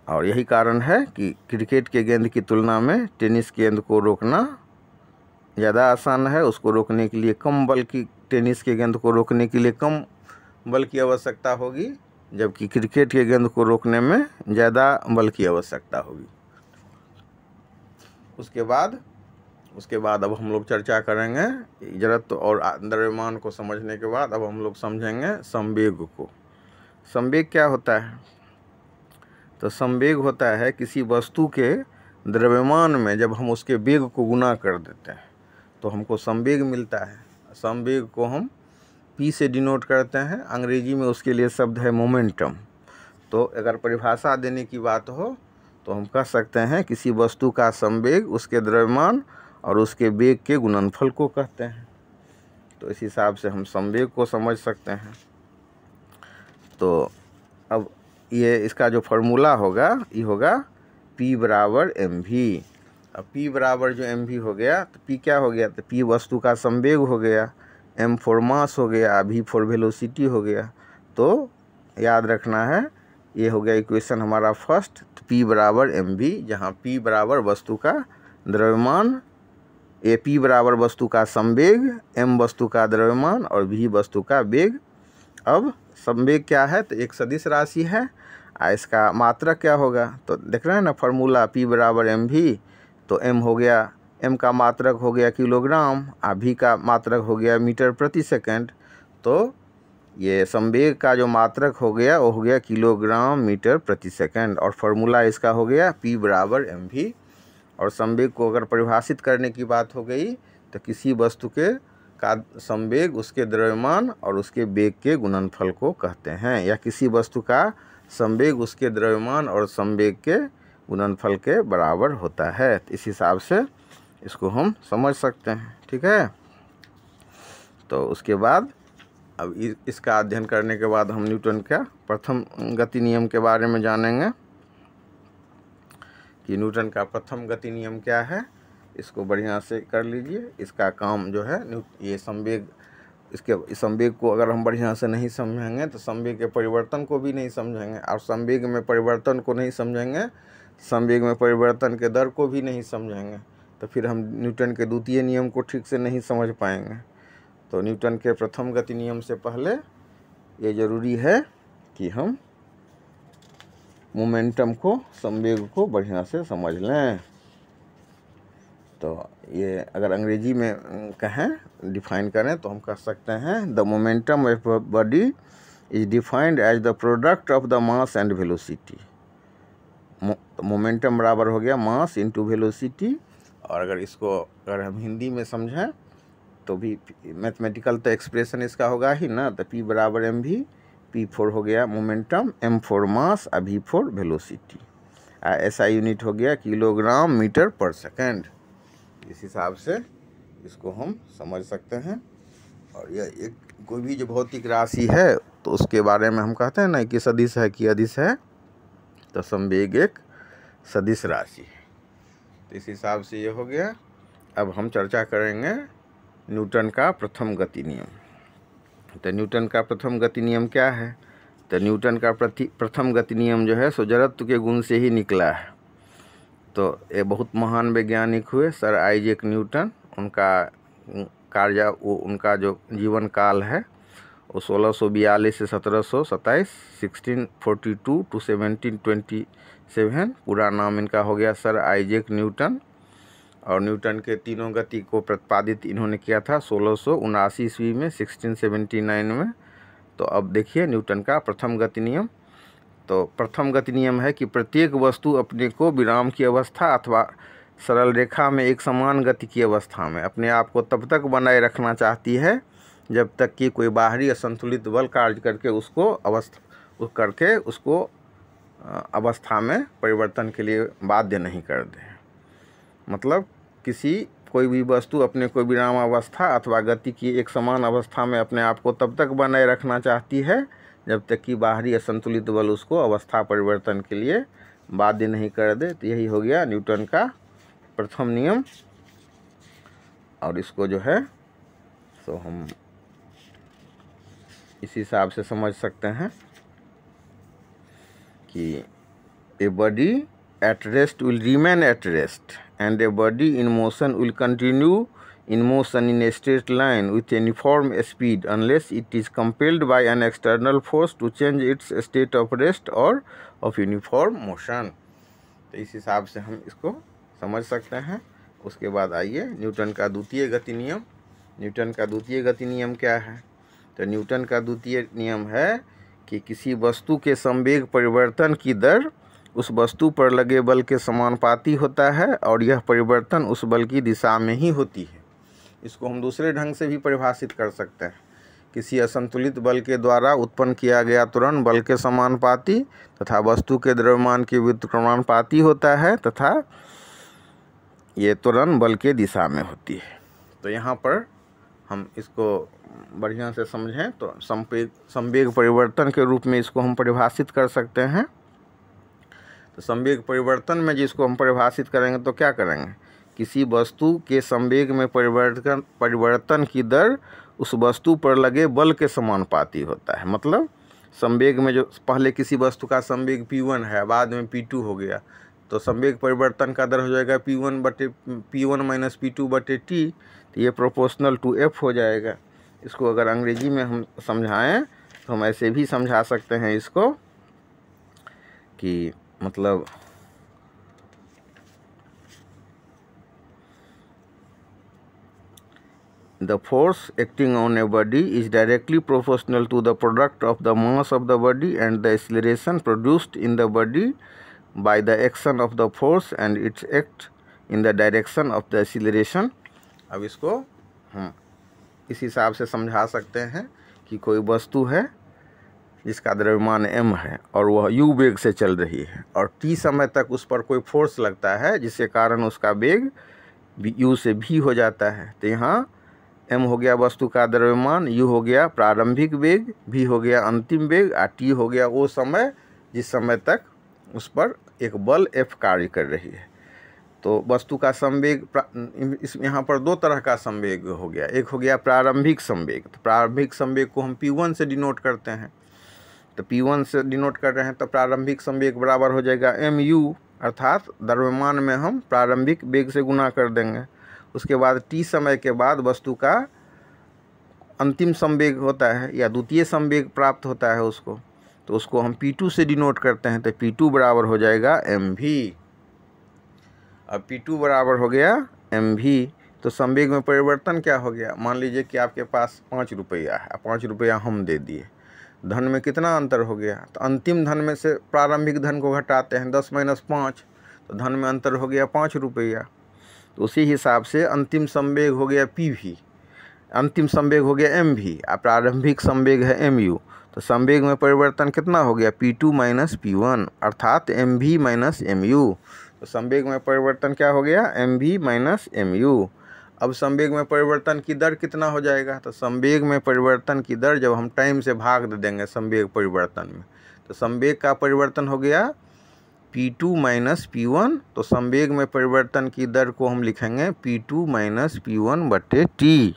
और यही कारण है कि क्रिकेट के गेंद की तुलना में टेनिस गेंद को रोकना ज़्यादा आसान है। उसको रोकने के लिए कम बल की, टेनिस के गेंद को रोकने के लिए कम बल की आवश्यकता होगी, जबकि क्रिकेट के गेंद को रोकने में ज़्यादा बल की आवश्यकता होगी। उसके बाद अब हम लोग चर्चा करेंगे जड़त्व और द्रव्यमान को समझने के बाद अब हम लोग समझेंगे संवेग को। संवेग क्या होता है? तो संवेग होता है किसी वस्तु के द्रव्यमान में जब हम उसके वेग को गुना कर देते हैं तो हमको संवेग मिलता है। संवेग को हम P से डिनोट करते हैं। अंग्रेजी में उसके लिए शब्द है मोमेंटम। तो अगर परिभाषा देने की बात हो तो हम कह सकते हैं किसी वस्तु का संवेग उसके द्रव्यमान और उसके वेग के गुणनफल को कहते हैं। तो इस हिसाब से हम संवेग को समझ सकते हैं। तो अब ये इसका जो फॉर्मूला होगा ये होगा P बराबर mv। अब P बराबर जो mv हो गया तो P क्या हो गया? तो P वस्तु का संवेग हो गया, m फॉर मास हो गया, v फॉर वेलोसिटी हो गया। तो याद रखना है ये हो गया इक्वेशन हमारा फर्स्ट। तो P बराबर mv, जहाँ P बराबर वस्तु का द्रव्यमान, P बराबर वस्तु का संवेग, m वस्तु का द्रव्यमान और v वस्तु का वेग। अब संवेग क्या है? तो एक सदिश राशि है। इसका मात्रक क्या होगा? तो देख रहे हैं ना फॉर्मूला P बराबर mv। तो m हो गया, m का मात्रक हो गया किलोग्राम, v का मात्रक हो गया मीटर प्रति सेकंड। तो ये संवेग का जो मात्रक हो गया वो हो गया किलोग्राम मीटर प्रति सेकंड, और फॉर्मूला इसका हो गया P बराबर mv। और संवेग को अगर परिभाषित करने की बात हो गई तो किसी वस्तु के का संवेग उसके द्रव्यमान और उसके वेग के गुणनफल को कहते हैं, या किसी वस्तु का संवेग उसके द्रव्यमान और संवेग के गुणनफल के बराबर होता है। तो इस हिसाब से इसको हम समझ सकते हैं। ठीक है। तो उसके बाद अब इसका अध्ययन करने के बाद हम न्यूटन का प्रथम गति नियम के बारे में जानेंगे कि न्यूटन का प्रथम गति नियम क्या है। इसको बढ़िया से कर लीजिए। इसका काम जो है ये संवेग, इसके संवेग को अगर हम बढ़िया से नहीं समझेंगे तो संवेग के परिवर्तन को भी नहीं समझेंगे, और संवेग में परिवर्तन को नहीं समझेंगे, संवेग में परिवर्तन के दर को भी नहीं समझेंगे, तो फिर हम न्यूटन के द्वितीय नियम को ठीक से नहीं समझ पाएंगे। तो न्यूटन के प्रथम गति नियम से पहले ये ज़रूरी है कि हम मोमेंटम को, संवेग को बढ़िया से समझ लें। तो ये अगर अंग्रेजी में कहें, डिफाइन करें, तो हम कह सकते हैं the momentum of body is defined as the product of the mass and velocity. Momentum बराबर हो गया मास इंटू वेलोसिटी। और अगर इसको अगर हम हिंदी में समझें तो भी मैथमेटिकल तो एक्सप्रेशन इसका होगा ही ना, तो P बराबर mv, P4 हो गया मोमेंटम, M4 मास, V4 वेलोसिटी, SI यूनिट हो गया किलोग्राम मीटर पर सेकेंड। इस हिसाब से इसको हम समझ सकते हैं। और यह एक कोई भी जो भौतिक राशि है तो उसके बारे में हम कहते हैं ना कि सदिश है कि अदिश है, तो संवेग एक सदिश राशि है। तो इस हिसाब से ये हो गया। अब हम चर्चा करेंगे न्यूटन का प्रथम गति नियम। तो न्यूटन का प्रथम गति नियम क्या है? तो न्यूटन का प्रथम गति नियम जो है सो जड़त्व के गुण से ही निकला है। तो ये बहुत महान वैज्ञानिक हुए सर आइजैक न्यूटन। उनका कार्य, वो उनका जो जीवन काल है वो 1642 से 1727, 1642 टू 1727। पूरा नाम इनका हो गया सर आइजैक न्यूटन। और न्यूटन के तीनों गति को प्रतिपादित इन्होंने किया था 1679 ईस्वी में, 1679 में। तो अब देखिए न्यूटन का प्रथम गति नियम। तो प्रथम गति नियम है कि प्रत्येक वस्तु अपने को विराम की अवस्था अथवा सरल रेखा में एक समान गति की अवस्था में अपने आप को तब तक बनाए रखना चाहती है जब तक कि कोई बाहरी असंतुलित बल कार्य करके उसको अवस्था में परिवर्तन के लिए बाध्य नहीं कर दे। मतलब कोई भी वस्तु अपने को विराम अवस्था अथवा गति की एक समान अवस्था में अपने आप को तब तक बनाए रखना चाहती है जब तक कि बाहरी असंतुलित बल उसको अवस्था परिवर्तन के लिए बाध्य नहीं कर दे। तो यही हो गया न्यूटन का प्रथम नियम। और इसको जो है तो हम इस हिसाब से समझ सकते हैं कि a body at rest will remain at rest and a body in motion will continue in motion in a straight line with a uniform speed unless it is compelled by an external force to change its state of rest or of uniform motion। तो इस हिसाब से हम इसको समझ सकते हैं। उसके बाद आइए न्यूटन का द्वितीय गति नियम। न्यूटन का द्वितीय गति नियम क्या है? तो न्यूटन का द्वितीय नियम है कि किसी वस्तु के संवेग परिवर्तन की दर उस वस्तु पर लगे बल के समानुपाती होता है और यह परिवर्तन उस बल की दिशा में ही होती है। इसको हम दूसरे ढंग से भी परिभाषित कर सकते हैं। किसी असंतुलित बल के द्वारा उत्पन्न किया गया त्वरण बल के समानुपाती तथा वस्तु के द्रव्यमान के व्युत्क्रमानुपाती होता है तथा ये त्वरण बल के दिशा में होती है। तो यहाँ पर हम इसको बढ़िया से समझें तो संवेग परिवर्तन के रूप में इसको हम परिभाषित कर सकते हैं। तो संवेग परिवर्तन में जिसको हम परिभाषित करेंगे तो क्या करेंगे? किसी वस्तु के संवेग में परिवर्तन की दर उस वस्तु पर लगे बल के समानुपाती होता है। मतलब संवेग में जो पहले किसी वस्तु का संवेग P1 है, बाद में P2 हो गया, तो संवेग परिवर्तन का दर हो जाएगा P1 माइनस P2 बटे T। तो ये प्रोपोर्शनल टू F हो जाएगा। इसको अगर अंग्रेजी में हम समझाएं तो हम ऐसे भी समझा सकते हैं इसको कि मतलब the force acting on a body is directly proportional to the product of the mass of the body and the acceleration produced in the body by the action of the force and its act in the direction of the acceleration। अब इसको हम इस हिसाब से समझा सकते हैं कि कोई वस्तु है जिसका द्रव्यमान m है और वह u वेग से चल रही है और t समय तक उस पर कोई फोर्स लगता है जिसके कारण उसका वेग u से v हो जाता है। तो यहाँ m हो गया वस्तु का द्रव्यमान, u हो गया प्रारंभिक वेग, v हो गया अंतिम वेग और t हो गया वो समय जिस समय तक उस पर एक बल F कार्य कर रही है। तो वस्तु का संवेग इस यहाँ पर दो तरह का संवेग हो गया। एक हो गया प्रारंभिक संवेग। तो प्रारंभिक संवेग को हम P1 से डिनोट करते हैं। तो P1 से डिनोट कर रहे हैं तो प्रारंभिक संवेग बराबर हो जाएगा mu, अर्थात द्रव्यमान में हम प्रारंभिक वेग से गुना कर देंगे। उसके बाद t समय के बाद वस्तु का अंतिम संवेग होता है या द्वितीय संवेग प्राप्त होता है उसको, तो उसको हम P2 से डिनोट करते हैं। तो P2 बराबर हो जाएगा mv। अब P2 बराबर हो गया mv, तो संवेग में परिवर्तन क्या हो गया। मान लीजिए कि आपके पास 5 रुपया है, 5 रुपया हम दे दिए, धन में कितना अंतर हो गया। तो अंतिम धन में से प्रारंभिक धन को घटाते हैं, 10 - 5, तो धन में अंतर हो गया 5 रुपया। तो उसी हिसाब से अंतिम संवेग हो गया PV, अंतिम संवेग हो गया mv, और प्रारंभिक संवेग है mu। तो संवेग में परिवर्तन कितना हो गया, P2 - P1, अर्थात mv - mu। तो संवेग में परिवर्तन क्या हो गया, mv - mu। अब संवेग में परिवर्तन की दर कितना हो जाएगा। तो संवेग में परिवर्तन की दर जब हम टाइम से भाग दे देंगे संवेग परिवर्तन में, तो संवेग का परिवर्तन हो गया P2 - P1। तो संवेग में परिवर्तन की दर को हम लिखेंगे P2 - P1/T।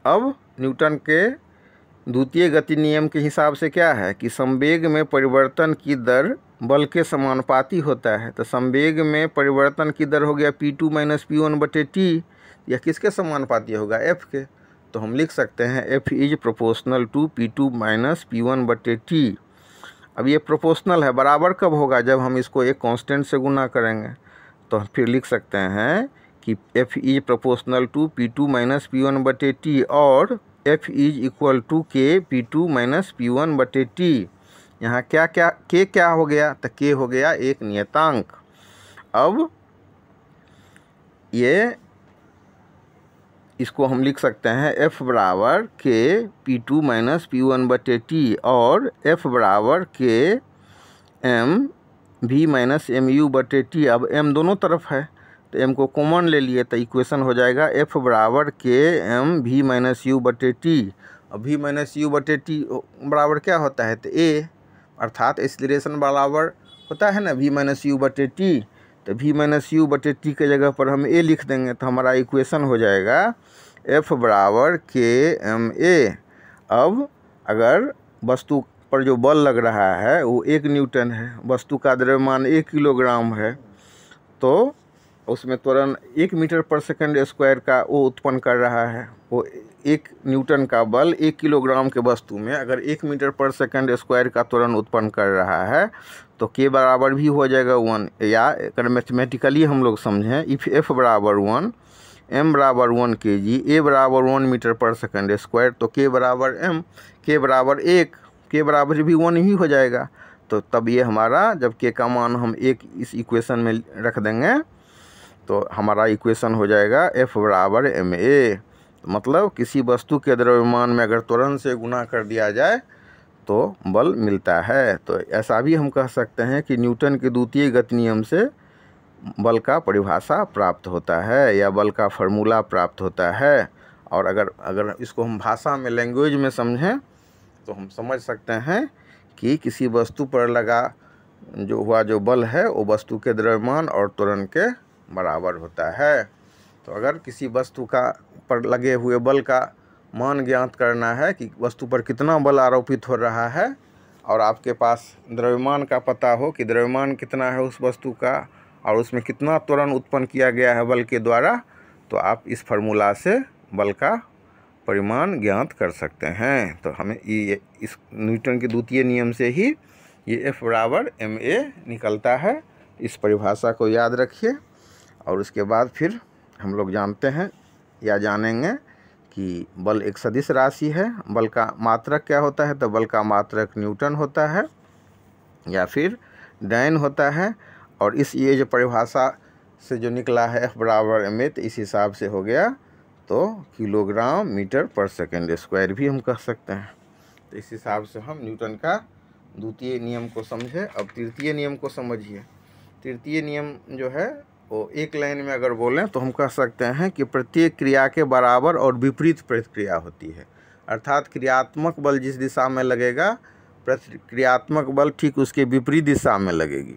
अब न्यूटन के द्वितीय गति नियम के हिसाब से क्या है कि संवेग में परिवर्तन की दर बल के समानुपाती होता है। तो संवेग में परिवर्तन की दर हो गया P2 - P1/T। यह किसके समानुपाती होगा, F के। तो हम लिख सकते हैं F is proportional to P2 - P1/T। अब ये प्रोपोर्शनल है, बराबर कब होगा, जब हम इसको एक कांस्टेंट से गुना करेंगे। तो फिर लिख सकते हैं कि F is proportional to P2 - P1/T और F is equal to K P2 - P1/T। यहाँ क्या क्या हो गया, तो K हो गया एक नियतांक। अब ये इसको हम लिख सकते हैं F बराबर K P2 - P1/T और F बराबर K mv - mu/T। अब m दोनों तरफ है तो m को कॉमन ले लिए, तो इक्वेशन हो जाएगा F बराबर K mv - u/T। अब v - u/T बराबर क्या होता है, तो a, अर्थात एक्सीलरेशन बराबर होता है ना v - u/T। तो v - u/T के जगह पर हम a लिख देंगे, तो हमारा इक्वेशन हो जाएगा F बराबर K ma। अब अगर वस्तु पर जो बल लग रहा है वो 1 न्यूटन है, वस्तु का द्रव्यमान 1 किलोग्राम है, तो उसमें त्वरण 1 मीटर/सेकंड² का वो उत्पन्न कर रहा है। वो 1 न्यूटन का बल 1 किलोग्राम के वस्तु में अगर 1 मीटर/सेकंड² का त्वरण उत्पन्न कर रहा है तो K बराबर भी हो जाएगा 1। या अगर मैथमेटिकली हम लोग समझें, इफ़ F बराबर 1, m बराबर 1 kg, a बराबर 1 मीटर/सेकंड², तो K बराबर m, K बराबर 1, K बराबर भी 1 ही हो जाएगा। तो तब ये हमारा जब K का मान हम 1 इस इक्वेशन में रख देंगे तो हमारा इक्वेशन हो जाएगा F बराबर ma। तो मतलब किसी वस्तु के द्रव्यमान में अगर त्वरण से गुना कर दिया जाए तो बल मिलता है। तो ऐसा भी हम कह सकते हैं कि न्यूटन के द्वितीय गति नियम से बल का परिभाषा प्राप्त होता है या बल का फार्मूला प्राप्त होता है। और अगर इसको हम भाषा में, लैंग्वेज में समझें तो हम समझ सकते हैं कि किसी वस्तु पर लगा जो बल है वो वस्तु के द्रव्यमान और त्वरण के बराबर होता है। तो अगर किसी वस्तु का पर लगे हुए बल का मान ज्ञात करना है कि वस्तु पर कितना बल आरोपित हो रहा है और आपके पास द्रव्यमान का पता हो कि द्रव्यमान कितना है उस वस्तु का और उसमें कितना त्वरण उत्पन्न किया गया है बल के द्वारा, तो आप इस फार्मूला से बल का परिमाण ज्ञात कर सकते हैं। तो हमें ये इस न्यूटन के द्वितीय नियम से ही ये F बराबर ma निकलता है। इस परिभाषा को याद रखिए और उसके बाद फिर हम लोग जानते हैं या जानेंगे कि बल एक सदिश राशि है। बल का मात्रक क्या होता है, तो बल का मात्रक न्यूटन होता है या फिर डाइन होता है। और ये जो परिभाषा से जो निकला है F बराबर ma, तो इस हिसाब से हो गया तो किलोग्राम मीटर/सेकंड² भी हम कह सकते हैं। तो इस हिसाब से हम न्यूटन का द्वितीय नियम को समझे। अब तृतीय नियम को समझिए। तृतीय नियम जो है वो एक लाइन में अगर बोलें तो हम कह सकते हैं कि प्रत्येक क्रिया के बराबर और विपरीत प्रतिक्रिया होती है। अर्थात क्रियात्मक बल जिस दिशा में लगेगा प्रतिक्रियात्मक बल ठीक उसके विपरीत दिशा में लगेगी।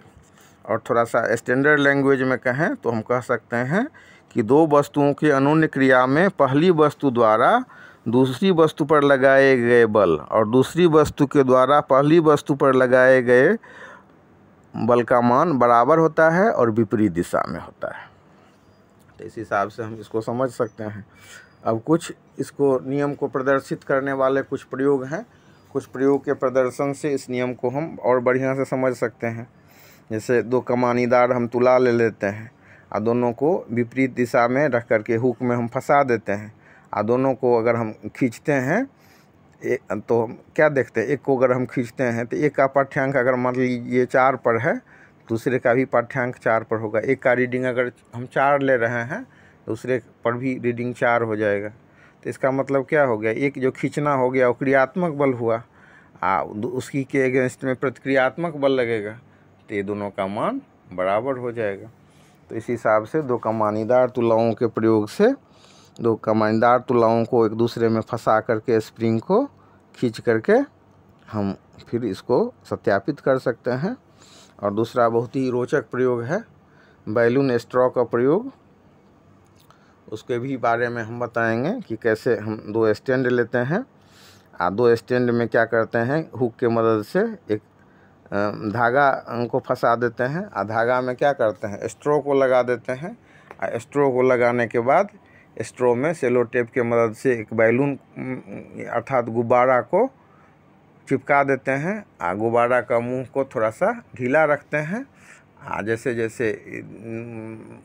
और थोड़ा सा स्टैंडर्ड लैंग्वेज में कहें तो हम कह सकते हैं कि दो वस्तुओं की अनून्य क्रिया में पहली वस्तु द्वारा दूसरी वस्तु पर लगाए गए बल और दूसरी वस्तु के द्वारा पहली वस्तु पर लगाए गए बल का मान बराबर होता है और विपरीत दिशा में होता है। तो इस हिसाब से हम इसको समझ सकते हैं। अब कुछ इसको नियम को प्रदर्शित करने वाले कुछ प्रयोग हैं। कुछ प्रयोग के प्रदर्शन से इस नियम को हम और बढ़िया से समझ सकते हैं। जैसे दो कमानीदार हम तुला ले लेते हैं और दोनों को विपरीत दिशा में रख करके हुक में हम फंसा देते हैं और दोनों को अगर हम खींचते हैं तो हम क्या देखते हैं, एक को अगर हम खींचते हैं तो एक का पाठ्यांक अगर मान लीजिए 4 पर है, दूसरे का भी पाठ्यांक 4 पर होगा। एक का रीडिंग अगर हम 4 ले रहे हैं, दूसरे पर भी रीडिंग 4 हो जाएगा। तो इसका मतलब क्या हो गया, एक जो खींचना हो गया वो क्रियात्मक बल हुआ, उसकी के अगेंस्ट में प्रतिक्रियात्मक बल लगेगा, तो ये दोनों का मान बराबर हो जाएगा। तो इस हिसाब से दो कमानीदार तुलाओं के प्रयोग से दो कमानीदार तुलाओं को एक दूसरे में फंसा करके स्प्रिंग को खींच करके हम फिर इसको सत्यापित कर सकते हैं। और दूसरा बहुत ही रोचक प्रयोग है बैलून स्ट्रॉ का प्रयोग। उसके भी बारे में हम बताएंगे कि कैसे हम दो स्टैंड लेते हैं और दो स्टैंड में क्या करते हैं, हुक के मदद से एक धागा को फंसा देते हैं और धागा में क्या करते हैं, स्ट्रॉ को लगा देते हैं। और स्ट्रॉ को लगाने के बाद स्ट्रॉ में सेलो टेप के मदद से एक बैलून अर्थात गुब्बारा को चिपका देते हैं और गुब्बारा का मुंह को थोड़ा सा ढीला रखते हैं। जैसे जैसे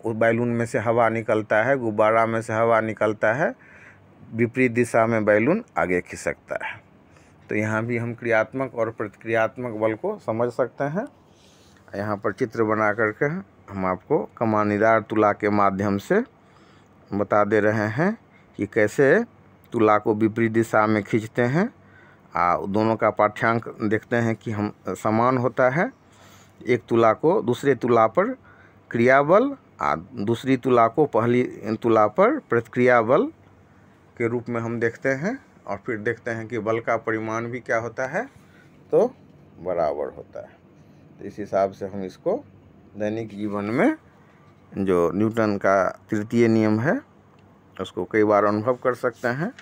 उस बैलून में से हवा निकलता है, गुब्बारा में से हवा निकलता है, विपरीत दिशा में बैलून आगे खिसकता है। तो यहाँ भी हम क्रियात्मक और प्रतिक्रियात्मक बल को समझ सकते हैं। यहाँ पर चित्र बना करके हम आपको कमानीदार तुला के माध्यम से बता दे रहे हैं कि कैसे तुला को विपरीत दिशा में खींचते हैं। दोनों का पाठ्यांक देखते हैं कि हम समान होता है। एक तुला को दूसरे तुला पर क्रिया बल और दूसरी तुला को पहली तुला पर प्रतिक्रिया बल के रूप में हम देखते हैं। और फिर देखते हैं कि बल का परिमाण भी क्या होता है, तो बराबर होता है। तो इस हिसाब से हम इसको दैनिक जीवन में जो न्यूटन का तृतीय नियम है उसको कई बार अनुभव कर सकते हैं।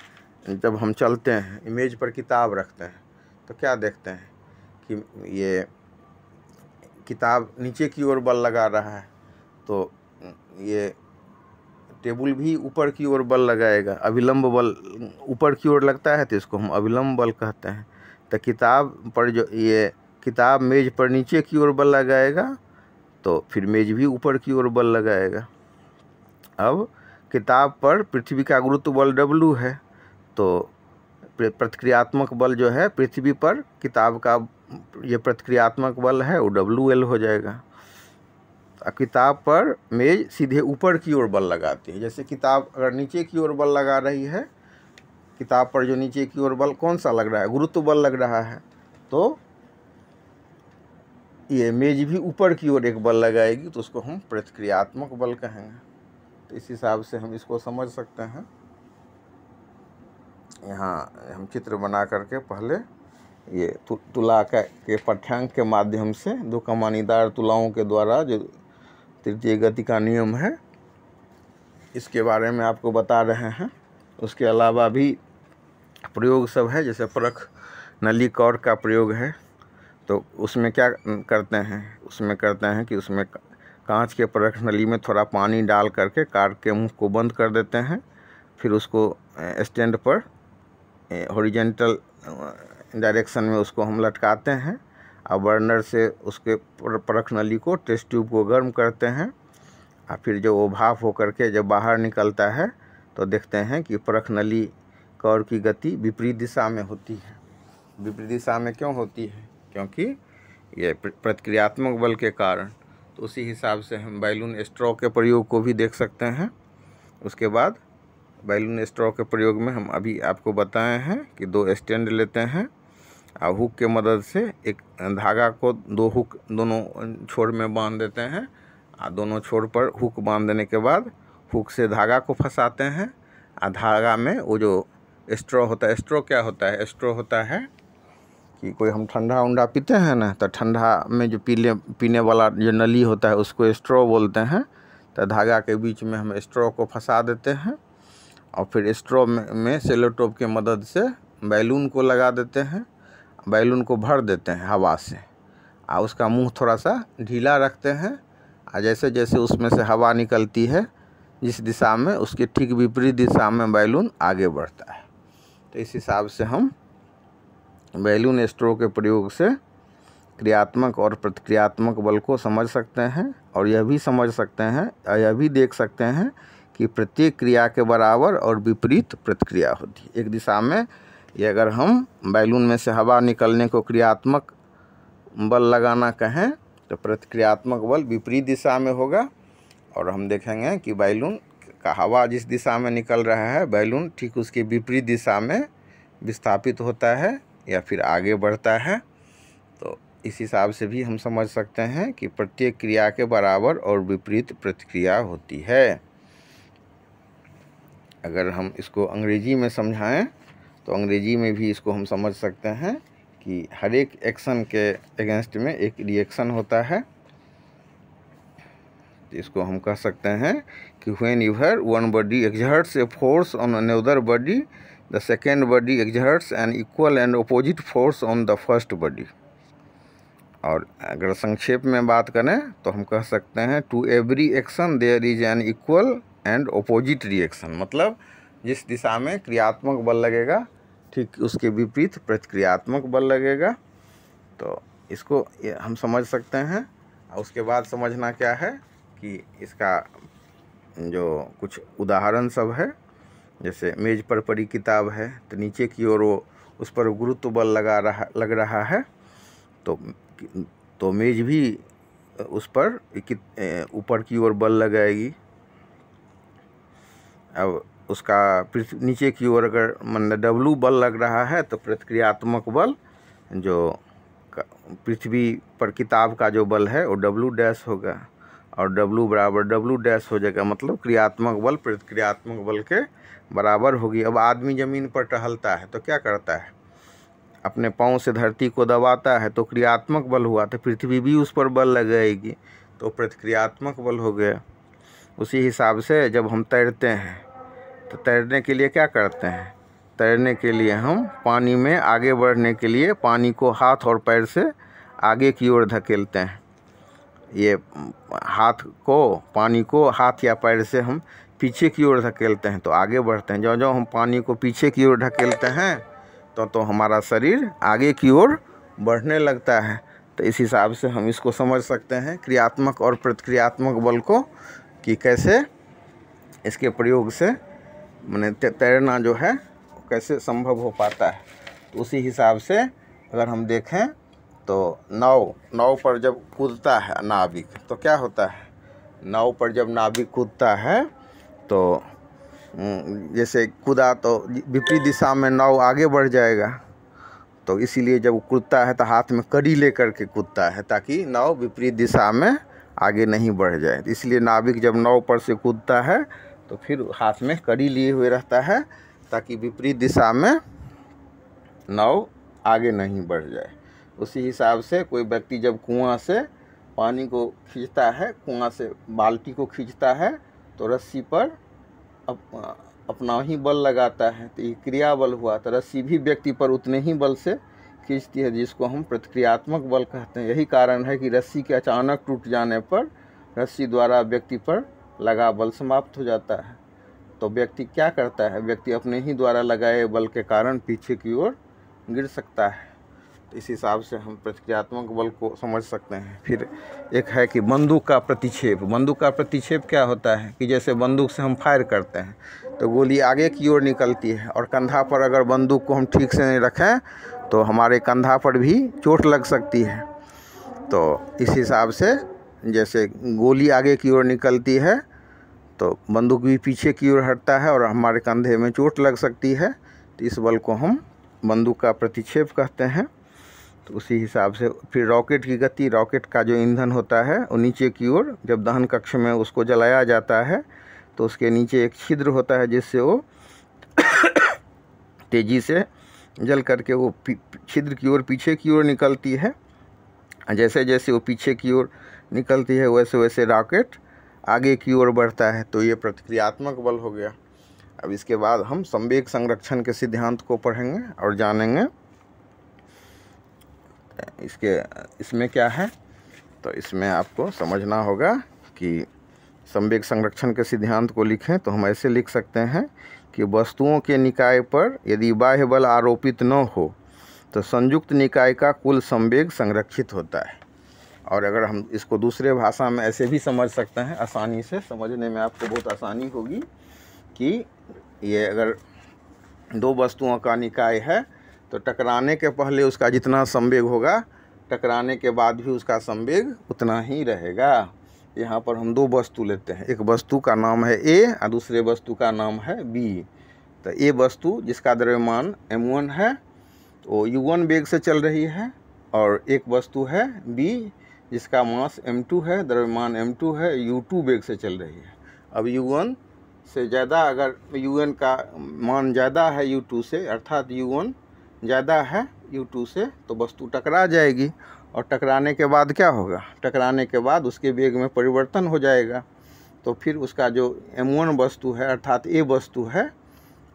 जब हम चलते हैं, इमेज पर किताब रखते हैं, तो क्या देखते हैं कि ये किताब नीचे की ओर बल लगा रहा है, तो ये टेबल भी ऊपर की ओर बल लगाएगा। अभिलंब बल ऊपर की ओर लगता है तो इसको हम अभिलंब बल कहते हैं। तो किताब पर जो ये किताब मेज पर नीचे की ओर बल लगाएगा तो फिर मेज भी ऊपर की ओर बल लगाएगा। अब किताब पर पृथ्वी का गुरुत्व बल W है, तो प्रतिक्रियात्मक बल जो है पृथ्वी पर किताब का ये प्रतिक्रियात्मक बल है वो WL हो जाएगा। किताब पर मेज सीधे ऊपर की ओर बल लगाती है। जैसे किताब अगर नीचे की ओर बल लगा रही है, किताब पर जो नीचे की ओर बल कौन सा लग रहा है, गुरुत्व बल लग रहा है, तो ये मेज भी ऊपर की ओर एक बल लगाएगी, तो उसको हम प्रतिक्रियात्मक बल कहेंगे। तो इस हिसाब से हम इसको समझ सकते हैं। यहाँ हम चित्र बना करके पहले ये तुला के पाठ्यांक के माध्यम से दो कमानीदार तुलाओं के द्वारा जो तृतीय गति का नियम है इसके बारे में आपको बता रहे हैं। उसके अलावा भी प्रयोग सब है, जैसे परख नली कौर का प्रयोग है। तो उसमें क्या करते हैं, उसमें करते हैं कि उसमें कांच के परख नली में थोड़ा पानी डाल करके कार के मुंह को बंद कर देते हैं। फिर उसको स्टैंड पर हॉरिजॉन्टल डायरेक्शन में उसको हम लटकाते हैं और बर्नर से उसके परख नली को टेस्ट ट्यूब को गर्म करते हैं। और फिर जो वो भाप होकर के जब बाहर निकलता है तो देखते हैं कि परख नली कौर की गति विपरीत दिशा में होती है। विपरीत दिशा में क्यों होती है, क्योंकि ये प्रतिक्रियात्मक बल के कारण। तो उसी हिसाब से हम बैलून स्ट्रॉ के प्रयोग को भी देख सकते हैं। उसके बाद बैलून स्ट्रॉ के प्रयोग में हम अभी आपको बताए हैं कि दो स्टैंड लेते हैं और हुक के मदद से एक धागा को दो हुक दोनों छोर में बांध देते हैं और दोनों छोर पर हुक बांध देने के बाद हुक से धागा को फंसाते हैं और धागा में वो जो स्ट्रॉ होता है, स्ट्रॉ क्या होता है, स्ट्रॉ होता है कि कोई हम ठंडा उंडा पीते हैं ना, तो ठंडा में जो पीने वाला जो नली होता है उसको स्ट्रॉ बोलते हैं। तो धागा के बीच में हम स्ट्रॉ को फंसा देते हैं और फिर स्ट्रॉ में सेलोटेप की मदद से बैलून को लगा देते हैं, बैलून को भर देते हैं हवा से, और उसका मुंह थोड़ा सा ढीला रखते हैं, और जैसे जैसे उसमें से हवा निकलती है जिस दिशा में, उसके ठीक विपरीत दिशा में बैलून आगे बढ़ता है। तो इस हिसाब से हम बैलून स्ट्रो के प्रयोग से क्रियात्मक और प्रतिक्रियात्मक बल को समझ सकते हैं, और यह भी समझ सकते हैं और यह भी देख सकते हैं कि प्रत्येक क्रिया के बराबर और विपरीत प्रतिक्रिया होती है। एक दिशा में ये अगर हम बैलून में से हवा निकलने को क्रियात्मक बल लगाना कहें तो प्रतिक्रियात्मक बल विपरीत दिशा में होगा, और हम देखेंगे कि बैलून का हवा जिस दिशा में निकल रहा है बैलून ठीक उसके विपरीत दिशा में विस्थापित होता है या फिर आगे बढ़ता है। तो इस हिसाब से भी हम समझ सकते हैं कि प्रत्येक क्रिया के बराबर और विपरीत प्रतिक्रिया होती है। अगर हम इसको अंग्रेजी में समझाएं तो अंग्रेजी में भी इसको हम समझ सकते हैं कि हर एक एक्शन के अगेंस्ट में एक रिएक्शन होता है। तो इसको हम कह सकते हैं कि whenever one body exerts a force on another body, the second body exerts an equal and opposite force on the first body। और अगर संक्षेप में बात करें तो हम कह सकते हैं to every action there is an equal and opposite reaction. मतलब जिस दिशा में क्रियात्मक बल लगेगा ठीक उसके विपरीत प्रतिक्रियात्मक बल लगेगा। तो इसको हम समझ सकते हैं। और उसके बाद समझना क्या है कि इसका जो कुछ उदाहरण सब है, जैसे मेज पर पड़ी किताब है तो नीचे की ओर वो उस पर गुरुत्व बल लग रहा है, तो मेज भी उस पर ऊपर की ओर बल लगाएगी। अब उसका नीचे की ओर अगर मतलब W बल लग रहा है तो प्रतिक्रियात्मक बल जो पृथ्वी पर किताब का जो बल है वो W डैश होगा, और W बराबर W डैश हो जाएगा। मतलब क्रियात्मक बल प्रतिक्रियात्मक बल के बराबर होगी। अब आदमी ज़मीन पर टहलता है तो क्या करता है, अपने पाँव से धरती को दबाता है तो क्रियात्मक बल हुआ, तो पृथ्वी भी उस पर बल लगाएगी तो प्रतिक्रियात्मक बल हो गया। उसी हिसाब से जब हम तैरते हैं तो तैरने के लिए क्या करते हैं, तैरने के लिए हम पानी में आगे बढ़ने के लिए पानी को हाथ और पैर से आगे की ओर धकेलते हैं। ये हाथ को पानी को हाथ या पैर से हम पीछे की ओर धकेलते हैं तो आगे बढ़ते हैं। जो हम पानी को पीछे की ओर धकेलते हैं तो हमारा शरीर आगे की ओर बढ़ने लगता है। तो इस हिसाब से हम इसको समझ सकते हैं क्रियात्मक और प्रतिक्रियात्मक बल को, कि कैसे इसके प्रयोग से माने तैरना जो है कैसे संभव हो पाता है। तो उसी हिसाब से अगर हम देखें तो नाव पर जब कूदता है नाविक तो क्या होता है, नाव पर जब नाविक कूदता है तो जैसे कूदा तो विपरीत दिशा में नाव आगे बढ़ जाएगा। तो इसीलिए जब कूदता है तो हाथ में कड़ी लेकर के कूदता है ताकि नाव विपरीत दिशा में आगे नहीं बढ़ जाए। इसलिए नाविक जब नाव पर से कूदता है तो फिर हाथ में कड़ी लिए हुए रहता है ताकि विपरीत दिशा में नाव आगे नहीं बढ़ जाए। उसी हिसाब से कोई व्यक्ति जब कुआं से पानी को खींचता है, कुआं से बाल्टी को खींचता है तो रस्सी पर अपना ही बल लगाता है, तो ये क्रिया बल हुआ। तो रस्सी भी व्यक्ति पर उतने ही बल से खींचती है जिसको हम प्रतिक्रियात्मक बल कहते हैं। यही कारण है कि रस्सी के अचानक टूट जाने पर रस्सी द्वारा व्यक्ति पर लगा बल समाप्त हो जाता है। तो व्यक्ति क्या करता है, व्यक्ति अपने ही द्वारा लगाए बल के कारण पीछे की ओर गिर सकता है। तो इस हिसाब से हम प्रतिक्रियात्मक बल को समझ सकते हैं। फिर एक है कि बंदूक का प्रतिक्षेप। बंदूक का प्रतिक्षेप क्या होता है कि जैसे बंदूक से हम फायर करते हैं तो गोली आगे की ओर निकलती है, और कंधा पर अगर बंदूक को हम ठीक से नहीं रखें तो हमारे कंधा पर भी चोट लग सकती है। तो इस हिसाब से जैसे गोली आगे की ओर निकलती है तो बंदूक भी पीछे की ओर हटता है और हमारे कंधे में चोट लग सकती है। तो इस बल को हम बंदूक का प्रतिक्षेप कहते हैं। तो उसी हिसाब से फिर रॉकेट की गति, रॉकेट का जो ईंधन होता है वो नीचे की ओर जब दहन कक्ष में उसको जलाया जाता है तो उसके नीचे एक छिद्र होता है जिससे वो तेज़ी से जल करके वो छिद्र की ओर पीछे की ओर निकलती है। जैसे जैसे वो पीछे की ओर निकलती है वैसे वैसे रॉकेट आगे की ओर बढ़ता है। तो ये प्रतिक्रियात्मक बल हो गया। अब इसके बाद हम संवेग संरक्षण के सिद्धांत को पढ़ेंगे और जानेंगे इसमें क्या है। तो इसमें आपको समझना होगा कि संवेग संरक्षण के सिद्धांत को लिखें तो हम ऐसे लिख सकते हैं कि वस्तुओं के निकाय पर यदि बाह्य बल आरोपित न हो तो संयुक्त निकाय का कुल संवेग संरक्षित होता है। और अगर हम इसको दूसरे भाषा में ऐसे भी समझ सकते हैं, आसानी से समझने में आपको बहुत आसानी होगी कि ये अगर दो वस्तुओं का निकाय है तो टकराने के पहले उसका जितना संवेग होगा टकराने के बाद भी उसका संवेग उतना ही रहेगा। यहाँ पर हम दो वस्तु लेते हैं, एक वस्तु का नाम है ए और दूसरे वस्तु का नाम है बी। तो ए वस्तु जिसका द्रव्यमान m1 है वो u1 वेग से चल रही है, और एक वस्तु है बी जिसका मास m2 है, द्रव्यमान m2 है, u2 वेग से चल रही है। अब u1 से ज़्यादा, अगर un का मान ज़्यादा है u2 से, अर्थात u1 ज़्यादा है u2 से, तो वस्तु टकरा जाएगी। और टकराने के बाद क्या होगा? टकराने के बाद उसके वेग में परिवर्तन हो जाएगा। तो फिर उसका जो m1 वस्तु है अर्थात ए वस्तु है,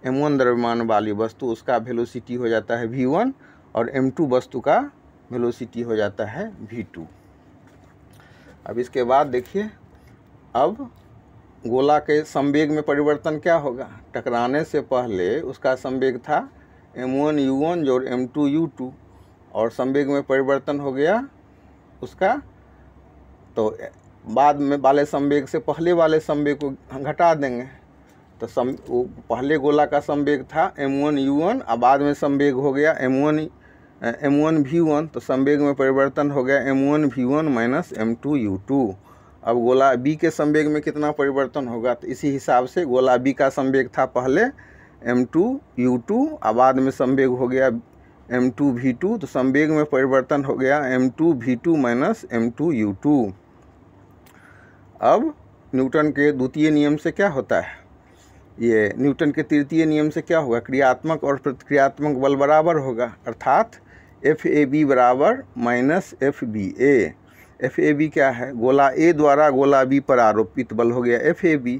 m1 द्रव्यमान वाली वस्तु, उसका वेलोसिटी हो जाता है v1 और m2 वस्तु का वेलोसिटी हो जाता है v2। अब इसके बाद देखिए, अब गोला के संवेग में परिवर्तन क्या होगा? टकराने से पहले उसका संवेग था m1 u1 जोड़ m2 u2, और संवेग में परिवर्तन हो गया उसका, तो बाद में वाले संवेग से पहले वाले संवेग को घटा देंगे। तो वो पहले गोला का संवेग था m1 u1 और बाद में संवेग हो गया m1 v1, तो संवेग में परिवर्तन हो गया m1 v1 minus m2 u2। अब गोला बी के संवेग में कितना परिवर्तन होगा? तो इसी हिसाब से गोला बी का संवेग था पहले m2 u2 और बाद में संवेग हो गया m2 v2, तो संवेग में परिवर्तन हो गया m2 v2 minus m2 u2। अब न्यूटन के द्वितीय नियम से क्या होता है? ये न्यूटन के तृतीय नियम से क्या होगा? क्रियात्मक और प्रतिक्रियात्मक बल बराबर होगा, अर्थात FAB बराबर माइनस FBA। FAB क्या है? गोला ए द्वारा गोला बी पर आरोपित बल हो गया FAB,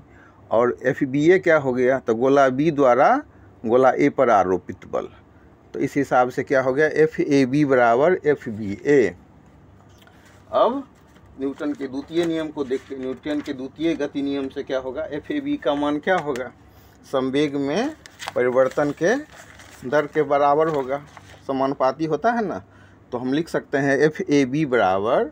और FBA क्या हो गया? तो गोला बी द्वारा गोला ए पर आरोपित बल। तो इस हिसाब से क्या हो गया? FAB बराबर FBA। अब न्यूटन के द्वितीय नियम को देखते हैं। न्यूटन के द्वितीय गति नियम से क्या होगा? FAB का मान क्या होगा? संवेग में परिवर्तन के दर के बराबर होगा, समानुपाती होता है ना। तो हम लिख सकते हैं FAB बराबर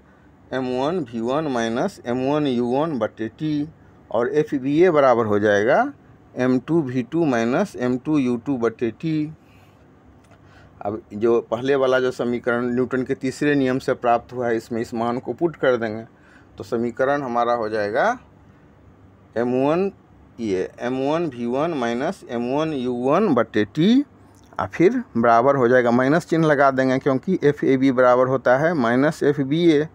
m1 v1 minus m1 u1 बटे t, और FBA बराबर हो जाएगा m2 v2 minus m2 u2 बटे t। अब जो पहले वाला जो समीकरण न्यूटन के तीसरे नियम से प्राप्त हुआ है, इसमें इस मान को पुट कर देंगे तो समीकरण हमारा हो जाएगा m1 v1 minus m1 u1 बटे t, और फिर बराबर हो जाएगा, माइनस चिन्ह लगा देंगे क्योंकि FAB बराबर होता है माइनस FBA।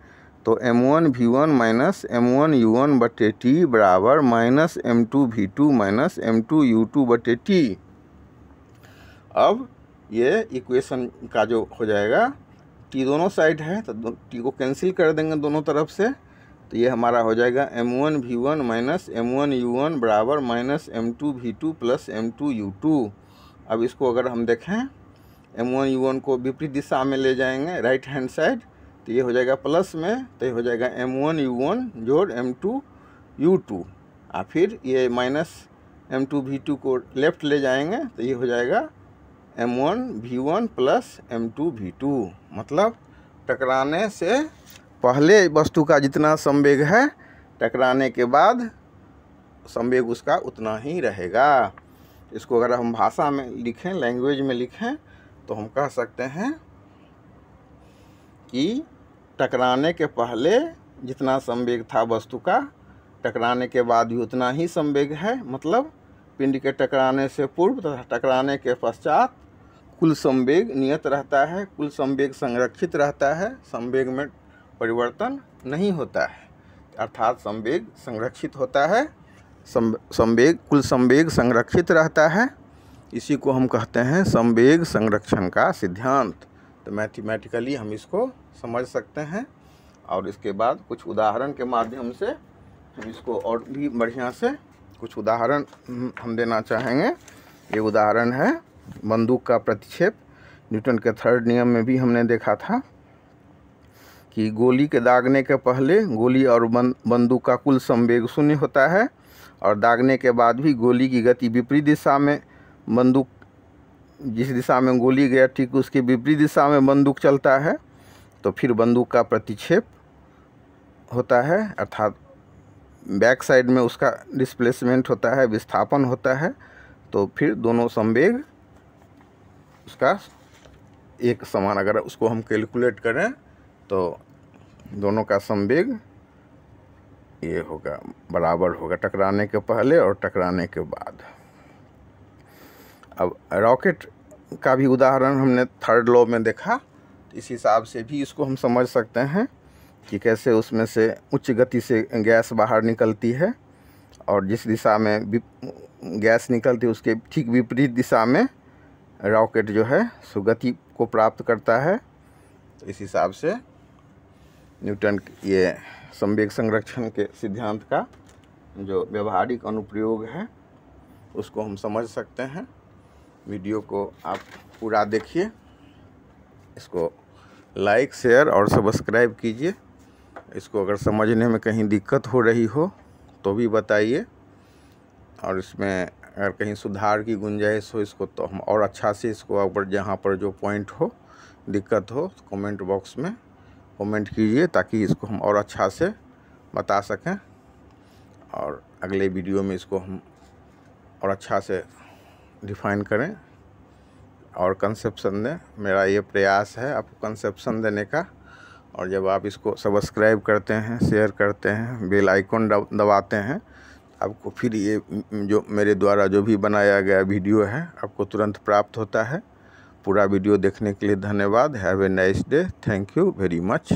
तो m1 v1 minus m1 u1 बटे t बराबर minus m2 v2 minus m2 u2 बटे t। अब ये इक्वेशन का जो हो जाएगा, t दोनों साइड है तो t को कैंसिल कर देंगे दोनों तरफ से, तो ये हमारा हो जाएगा m1 v1 minus m1 u1 बराबर minus m2 v2 plus m2 u2। अब इसको अगर हम देखें, m1 u1 को विपरीत दिशा में ले जाएंगे राइट हैंड साइड, तो ये हो जाएगा प्लस में, तो ये हो जाएगा m1 u1 जोड़ m2 u2, और फिर ये माइनस m2 v2 को लेफ्ट ले जाएंगे तो ये हो जाएगा m1 v1 plus m2 v2। मतलब टकराने से पहले वस्तु का जितना संवेग है टकराने के बाद संवेग उसका उतना ही रहेगा। इसको अगर हम भाषा में लिखें, लैंग्वेज में लिखें, तो हम कह सकते हैं कि टकराने के पहले जितना संवेग था वस्तु का, टकराने के बाद भी उतना ही संवेग है। मतलब पिंड के टकराने से पूर्व तथा टकराने के पश्चात कुल संवेग नियत रहता है, कुल संवेग संरक्षित रहता है, संवेग में परिवर्तन नहीं होता है, अर्थात संवेग संरक्षित होता है, कुल संवेग संरक्षित रहता है। इसी को हम कहते हैं संवेग संरक्षण का सिद्धांत। तो मैथमेटिकली हम इसको समझ सकते हैं और इसके बाद कुछ उदाहरण के माध्यम से हम इसको और भी बढ़िया से कुछ उदाहरण हम देना चाहेंगे। ये उदाहरण है बंदूक का प्रतिक्षेप। न्यूटन के थर्ड नियम में भी हमने देखा था कि गोली के दागने के पहले गोली और बंदूक का कुल संवेग 0 होता है और दागने के बाद भी गोली की गति विपरीत दिशा में, बंदूक जिस दिशा में गोली गया ठीक उसके विपरीत दिशा में बंदूक चलता है। तो फिर बंदूक का प्रतिक्षेप होता है, अर्थात बैक साइड में उसका डिस्प्लेसमेंट होता है, विस्थापन होता है। तो फिर दोनों संवेग उसका एक समान, अगर उसको हम कैलकुलेट करें तो दोनों का संवेग ये होगा, बराबर होगा, टकराने के पहले और टकराने के बाद। अब रॉकेट का भी उदाहरण हमने थर्ड लॉ में देखा। इस हिसाब से भी इसको हम समझ सकते हैं कि कैसे उसमें से उच्च गति से गैस बाहर निकलती है और जिस दिशा में गैस निकलती है उसके ठीक विपरीत दिशा में रॉकेट जो है सो गति को प्राप्त करता है। तो इस हिसाब से न्यूटन ये संवेग संरक्षण के सिद्धांत का जो व्यवहारिक अनुप्रयोग है उसको हम समझ सकते हैं। वीडियो को आप पूरा देखिए, इसको लाइक, शेयर और सब्सक्राइब कीजिए। इसको अगर समझने में कहीं दिक्कत हो रही हो तो भी बताइए और इसमें अगर कहीं सुधार की गुंजाइश हो इसको तो हम और अच्छा से इसको ऊपर जहाँ पर जो पॉइंट हो, दिक्कत हो तो कमेंट बॉक्स में कमेंट कीजिए ताकि इसको हम और अच्छा से बता सकें और अगले वीडियो में इसको हम और अच्छा से डिफाइन करें और कंसेप्शन दें। मेरा ये प्रयास है आपको कंसेप्शन देने का। और जब आप इसको सब्सक्राइब करते हैं, शेयर करते हैं, बेल आइकन दबाते हैं, आपको फिर ये जो मेरे द्वारा जो भी बनाया गया वीडियो है आपको तुरंत प्राप्त होता है। पूरा वीडियो देखने के लिए धन्यवाद। Have a nice day. Thank you very much.